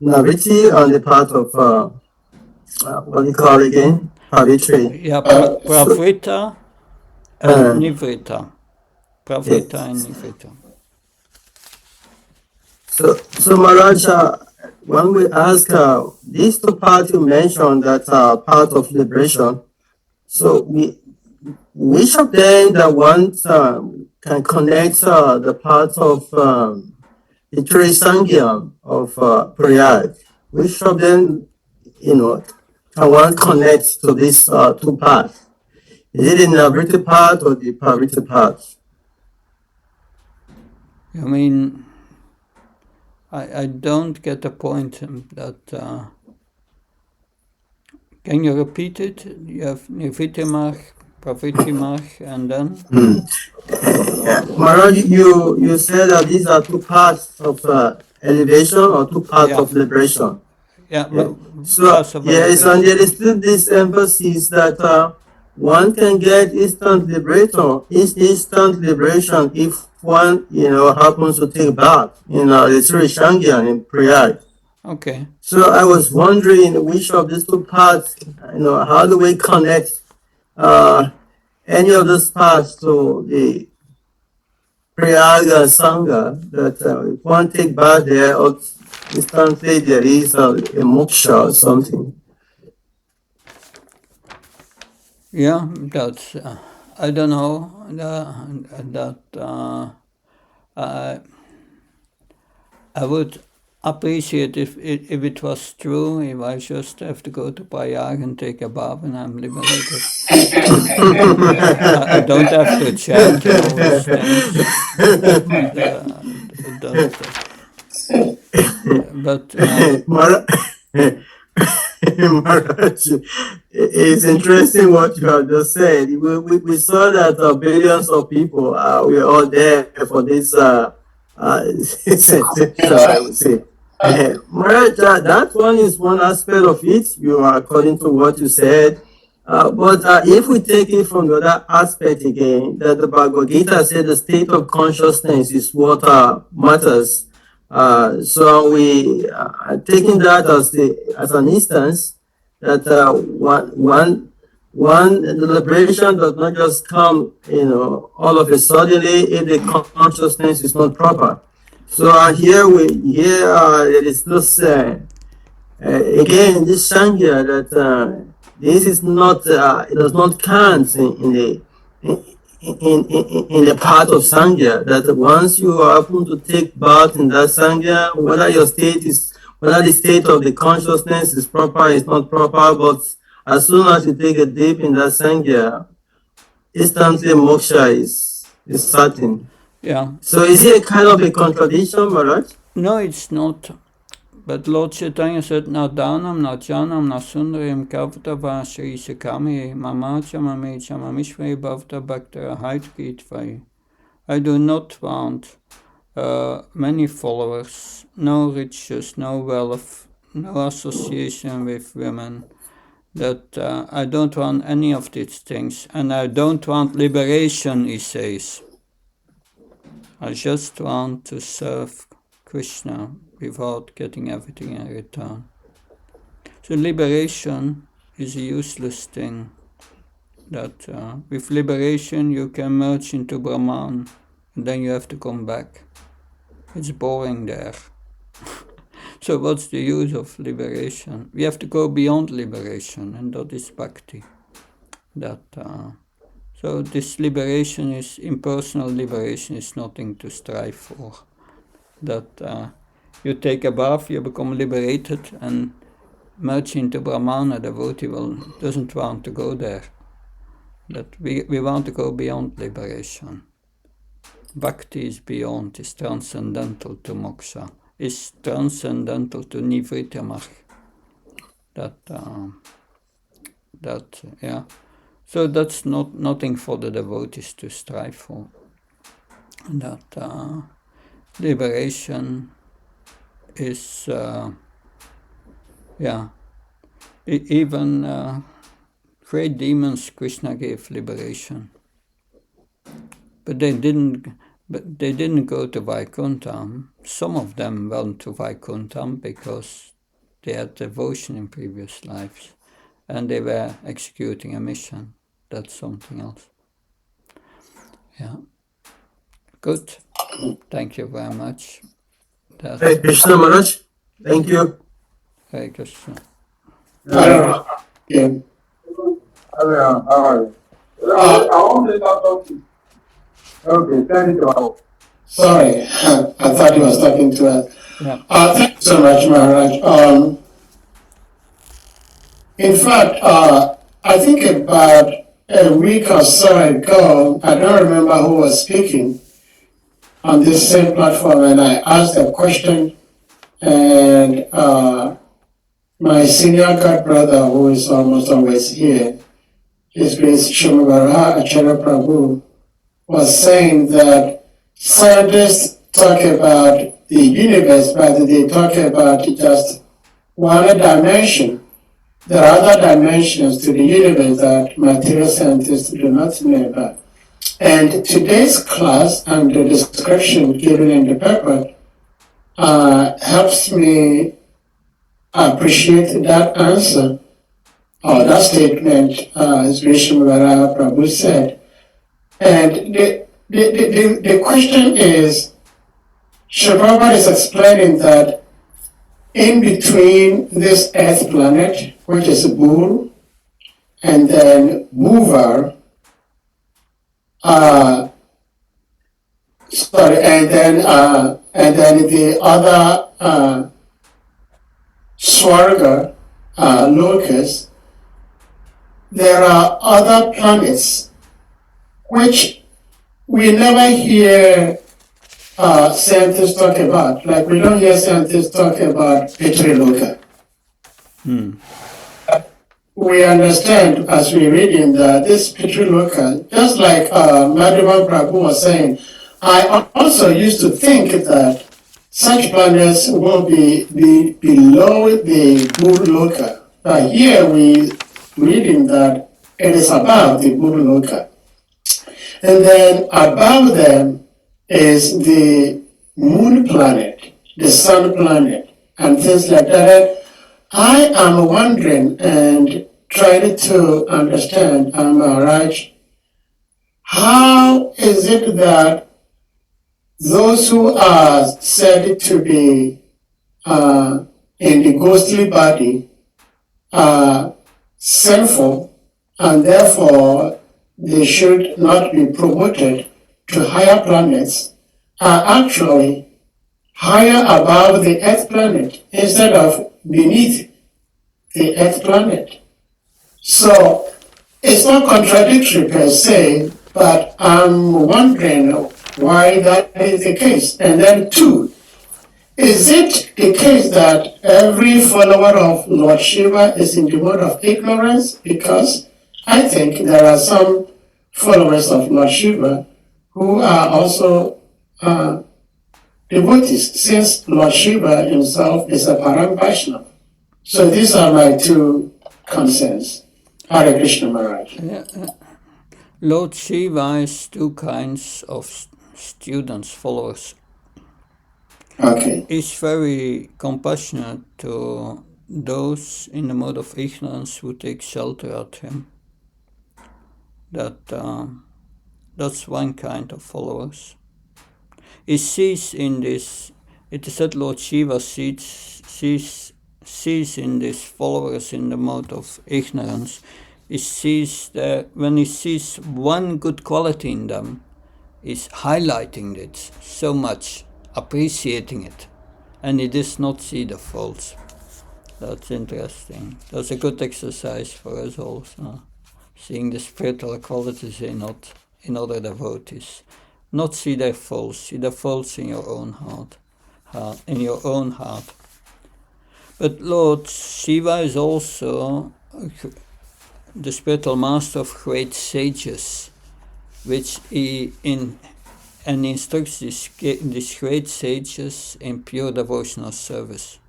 F: Navritti and the part of, what do you call it again? Pravrittri.
C: Yeah,
B: So,
C: Pravritta and Nivritta. Pravritta
F: Yes.
C: and Nivritta.
F: So Maharaj, when we ask these two parts you mentioned that are part of liberation, so which of them that one can connect the part of the Tree Sanghyam of Prayag? Which of them, can one connect to these two parts? Is it the Navritti part or the Pravritti part?
C: I mean, I don't get the point that. Can you repeat it? You have Nivritti Marg, Pravritti Marg, and then?
F: Maharaj, you said that these are two parts of elevation or two parts of liberation.
C: Yeah,
F: So
C: parts of
F: yes, and
C: elevation.
F: there is still this emphasis that one can get instant liberation if one, happens to take bath in the Sri Shangyan in Prayag.
C: Okay.
F: So I was wondering which of these two parts, how do we connect any of these parts to the Prayaga Sangha that if one take bath there, instantly there is a moksha or something.
C: Yeah, that's, I don't know, I would appreciate if it was true, if I just have to go to Prayag and take a bath and I'm liberated. I don't have to chant and all these things. But
F: Maharaj, it's interesting what you have just said. We saw that billions of people were all there for this sensation, I would say. Maharaj, that one is one aspect of it, according to what you said. But if we take it from the other aspect again, that the Bhagavad Gita said the state of consciousness is what matters. So we taking that as an instance that the liberation does not just come, all of a sudden if the consciousness is not proper. So here it is this again this sangha that this is not it does not count in the part of sangha, that once you happen to take bath in that sangha, whether the state of the consciousness is proper, is not proper, but as soon as you take a dip in that sangha, instantly moksha is certain.
C: yeah.
F: So is it a kind of a contradiction, Maharaj?
C: No, it's not. But Lord Chaitanya said, na dhanam, na jnanam, na sundarim, kavtava, shri sakami, mamacha, mamecha, mamishvai, bhavta, bhaktara, haitkitvai. I do not want many followers, no riches, no wealth, no association with women. That I don't want any of these things, and I don't want liberation, he says. I just want to serve Krishna without getting everything in return. So liberation is a useless thing. That with liberation you can merge into Brahman, and then you have to come back. It's boring there. So what's the use of liberation? We have to go beyond liberation, and that is bhakti. So this liberation is impersonal liberation, is nothing to strive for. That you take a bath, you become liberated, and merge into Brahmana. The devotee doesn't want to go there. That we want to go beyond liberation. Bhakti is beyond, is transcendental to moksha, is transcendental to nivritti marg. Yeah. So that's nothing for the devotees to strive for. That liberation is, even great demons Krishna gave liberation. But they didn't go to Vaikuntham. Some of them went to Vaikuntham because they had devotion in previous lives and they were executing a mission. That's something else. Yeah. Good. Thank you very much.
F: Hare Krishna Maharaj. Thank you.
C: Hare Krishna.
B: Yeah.
E: I want to talk something. Okay, thank you.
B: Sorry, I thought he was talking to us.
C: Yeah.
B: Thank you so much, Maharaj. In fact, I think about a week or so ago, I don't remember who was speaking on this same platform, and I asked a question, and my senior god brother, who is almost always here, His Grace Shumavara Acharya Prabhu, was saying that scientists talk about the universe, but they talk about just one dimension. There are other dimensions to the universe that material scientists do not know about. And today's class and the description given in the paper helps me appreciate that answer or that statement, as Vishwavara Prabhu said. And the question is, Prabhupada is explaining that in between this Earth planet, which is Bull, and then Buvar, and then the other Swarga, Locus, there are other planets which we never hear scientists talk about. Like we don't hear scientists talk about Petriloka. We understand as we read in this Petriloka, just like Madhavan Prabhu was saying, I also used to think that such planets will be below the Buddhaloka. But here we reading that it is above the Buddhaloka. And then above them is the moon planet, the sun planet, and things like that. I am wondering and trying to understand, Maharaj, how is it that those who are said to be in the ghostly body are sinful, and therefore they should not be promoted to higher planets, are actually higher above the Earth planet instead of beneath the Earth planet? So it's not contradictory per se, but I'm wondering why that is the case. And then two, is it the case that every follower of Lord Shiva is in the mode of ignorance? Because I think there are some followers of Lord Shiva who are also devotees, since Lord Shiva himself is a Param Vaishnava. So these are my two concerns. Hare Krishna Maharaj.
C: Lord Shiva is two kinds of students, followers.
B: Okay.
C: He's very compassionate to those in the mode of ignorance who take shelter at him. That's one kind of followers. He sees in this, it is that Lord Shiva sees in these followers in the mode of ignorance. He sees that when he sees one good quality in them, he's highlighting it so much, appreciating it, and he does not see the faults. That's interesting. That's a good exercise for us also. Seeing the spiritual qualities in other devotees. Not see their faults, see the faults in your own heart. But Lord Shiva is also the spiritual master of great sages, which he instructs these great sages in pure devotional service.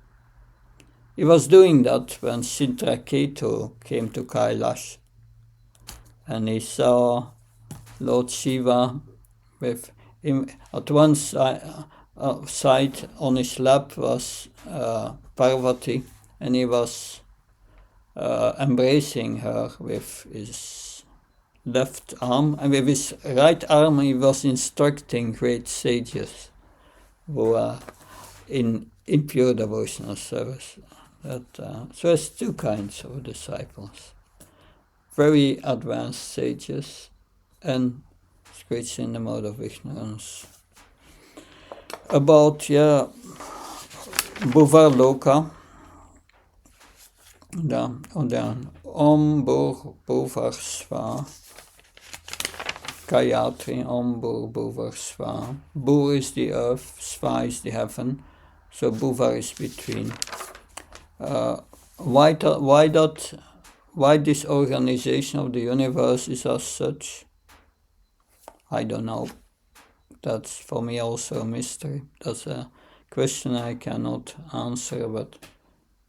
C: He was doing that when Chitraketu came to Kailash. and he saw Lord Shiva with him. At one side on his lap was Parvati, and he was embracing her with his left arm, and with his right arm he was instructing great sages who are in pure devotional service. So there's two kinds of disciples: very advanced sages and spirits in the mode of ignorance. About Bhuvarloka, und dann Om Bhuvar Sva, Gayatri Om Bhuvar Sva. Bhur is the earth, Sva is the heaven, so Bhuvar is between. Why this organization of the universe is as such? I don't know. That's for me also a mystery. That's a question I cannot answer, but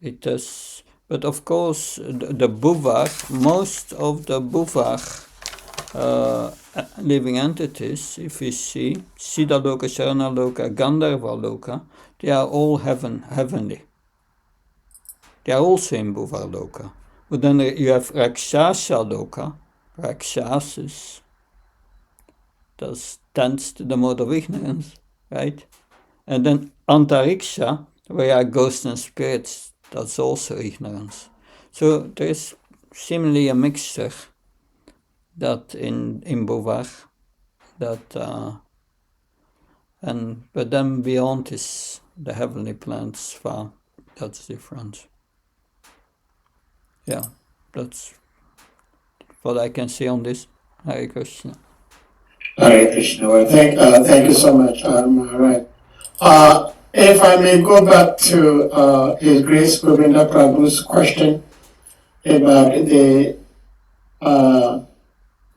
C: it is. But of course, the Bhuvar, most of the Bhuvar living entities, if we see Siddhaloka, Sharanaloka, Gandharvaloka, they are all heavenly. They are also in Bhuvarloka. But then you have Rakshasaloka, Rakshasas. That tends to the mode of ignorance, right? And then Antariksha, where are ghosts and spirits, that's also ignorance. So there is seemingly a mixture that in Bhuvar, but then beyond is the heavenly planets far. That's different. Yeah, that's what I can say on this. Hare Krishna.
B: Hare Krishna. Well, thank you so much, Maharaj. If I may go back to His Grace Govinda Prabhu's question about the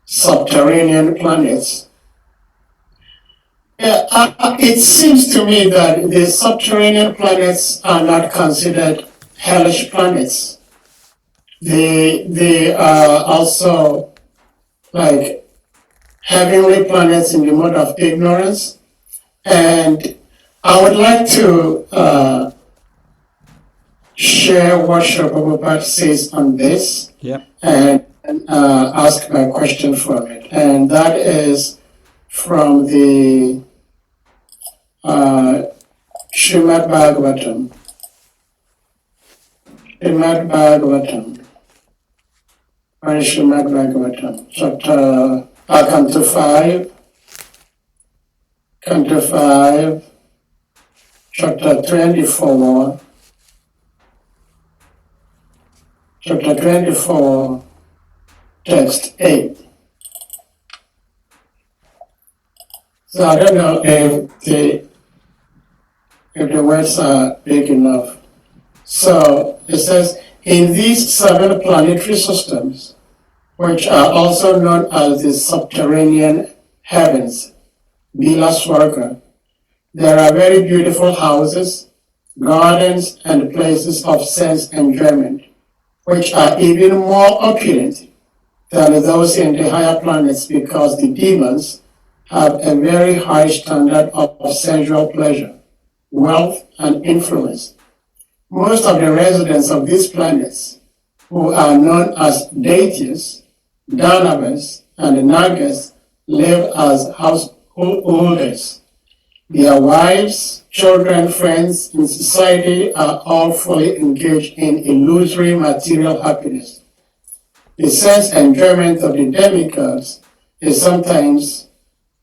B: subterranean planets. It seems to me that the subterranean planets are not considered hellish planets. They are also like heavenly planets in the mode of ignorance. And I would like to share what Srila Prabhupada says on this.
C: Yeah.
B: And ask my question from it. And that is from the Srimad Bhagavatam. Srimad Bhagavatam. Srimad Bhagavatam. Chapter Canto 5, chapter 24, text 8. So I don't know if the words are big enough. So it says, in these 7 planetary systems, which are also known as the subterranean heavens, Bila Swarga, there are very beautiful houses, gardens, and places of sense enjoyment, which are even more opulent than those in the higher planets, because the demons have a very high standard of sensual pleasure, wealth, and influence. Most of the residents of these planets, who are known as deities, Danavas, and Nagas, live as householders. Their wives, children, friends, and society are all fully engaged in illusory material happiness. The sense enjoyment of the demigods is sometimes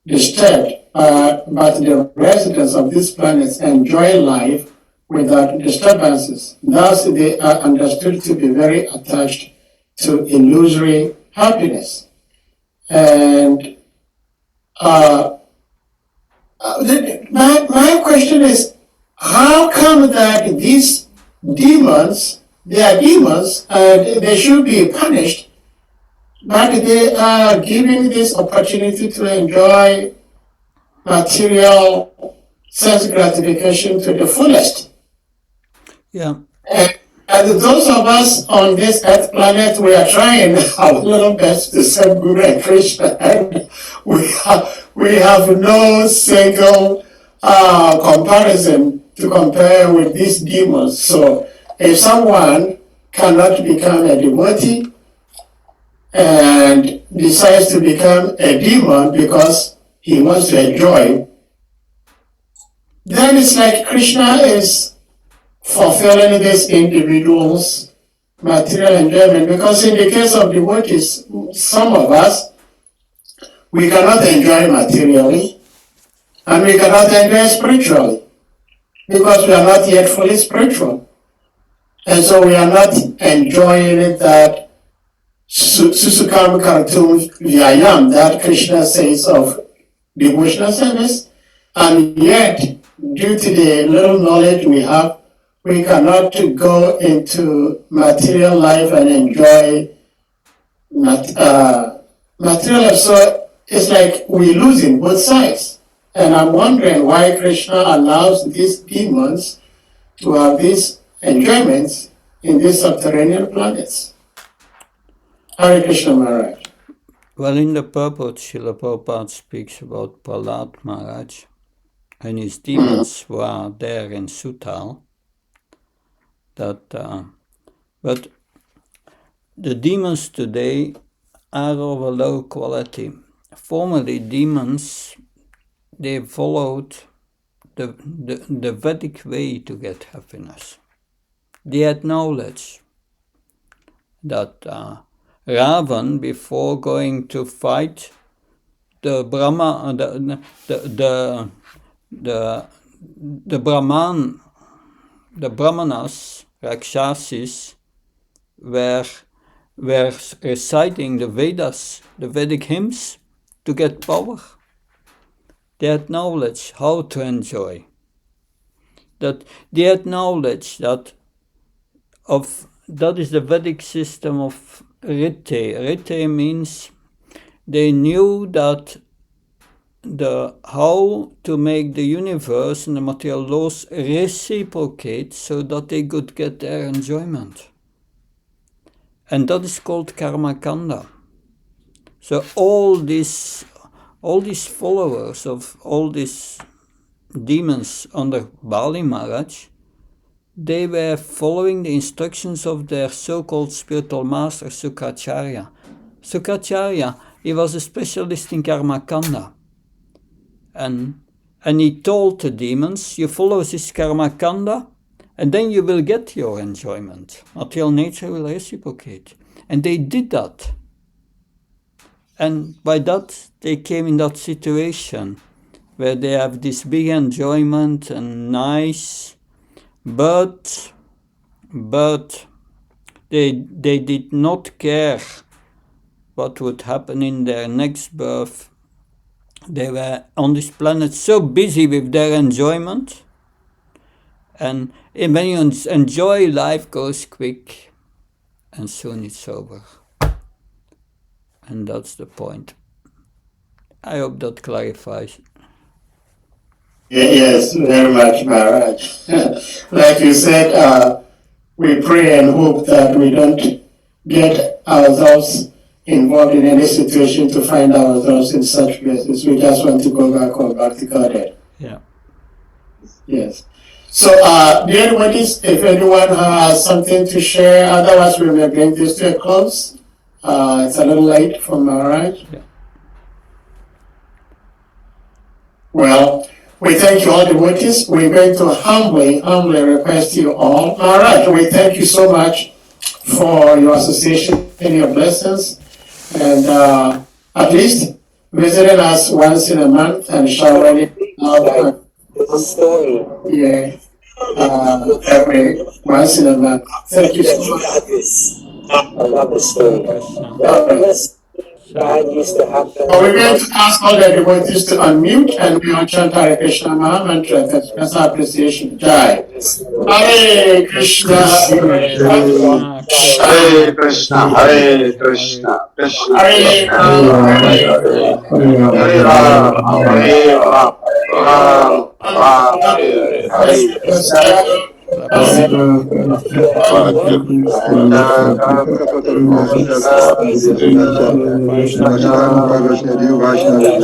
B: disturbed, but the residents of these planets enjoy life without disturbances. Thus, they are understood to be very attached to illusory happiness. And my question is, how come that these demons, they are demons and they should be punished, but they are given this opportunity to enjoy material sense gratification to the fullest?
C: Yeah.
B: And those of us on this earth planet, we are trying our little best to serve Guru and Krishna. And we have no single comparison to compare with these demons. So if someone cannot become a devotee and decides to become a demon because he wants to enjoy, then it's like Krishna is fulfilling this individual's material enjoyment. Because in the case of devotees, some of us, we cannot enjoy materially and we cannot enjoy spiritually because we are not yet fully spiritual. And so we are not enjoying that Susukam Kartum Vyayam that Krishna says of devotional service. And yet, due to the little knowledge we have, we cannot go into material life and enjoy material life. So it's like we're losing both sides. And I'm wondering why Krishna allows these demons to have these enjoyments in these subterranean planets. Hare Krishna Maharaj.
C: Well, in the purport, Srila Prabhupada speaks about Prahlad Maharaj and his demons were there in Sutal. But the demons today are of a low quality. Formerly, demons, they followed the Vedic way to get happiness. They had knowledge that Ravan, before going to fight the Brahmanas, Rakshasis, were reciting the Vedas, the Vedic hymns, to get power. They had knowledge how to enjoy. That they had knowledge that is the Vedic system of Ritte. Ritte means they knew that how to make the universe and the material laws reciprocate so that they could get their enjoyment. And that is called karma kanda. So all these followers of all these demons under Bali Maharaj, they were following the instructions of their so-called spiritual master Sukracharya. Sukracharya, he was a specialist in karma kanda. And he told the demons, you follow this karma kanda, and then you will get your enjoyment. Material nature will reciprocate. And they did that. And by that, they came in that situation where they have this big enjoyment and nice, but they did not care what would happen in their next birth. They were on this planet so busy with their enjoyment, and when you enjoy, life goes quick, and soon it's over. And that's the point. I hope that clarifies.
B: Yes, very much, Maharaj. Like you said, we pray and hope that we don't get ourselves involved in any situation to find ourselves in such places. We just want to go back home, back to Godhead.
C: Yeah.
B: Yes. So, dear devotees, if anyone has something to share, otherwise we may bring this to a close. It's a little late for Maharaj.
C: Yeah.
B: Well, we thank you all devotees. We're going to humbly request you all. Maharaj, we thank you so much for your association and your blessings. And at least visiting us once in a month and showering out.
G: Story.
B: Yeah. Every once in a month. Thank you so much.
G: I love the story. This God used to happen.
B: So we're going to ask all the devotees to unmute and we will chant Hare Krishna Maha Mantra to express our appreciation. Jai. Hare Krishna.
D: Hare Krishna, Hare Krishna, Krishna
B: Hare
D: Krishna, Hare Ram, Ram, Ram, Hare Hare. Vaishnav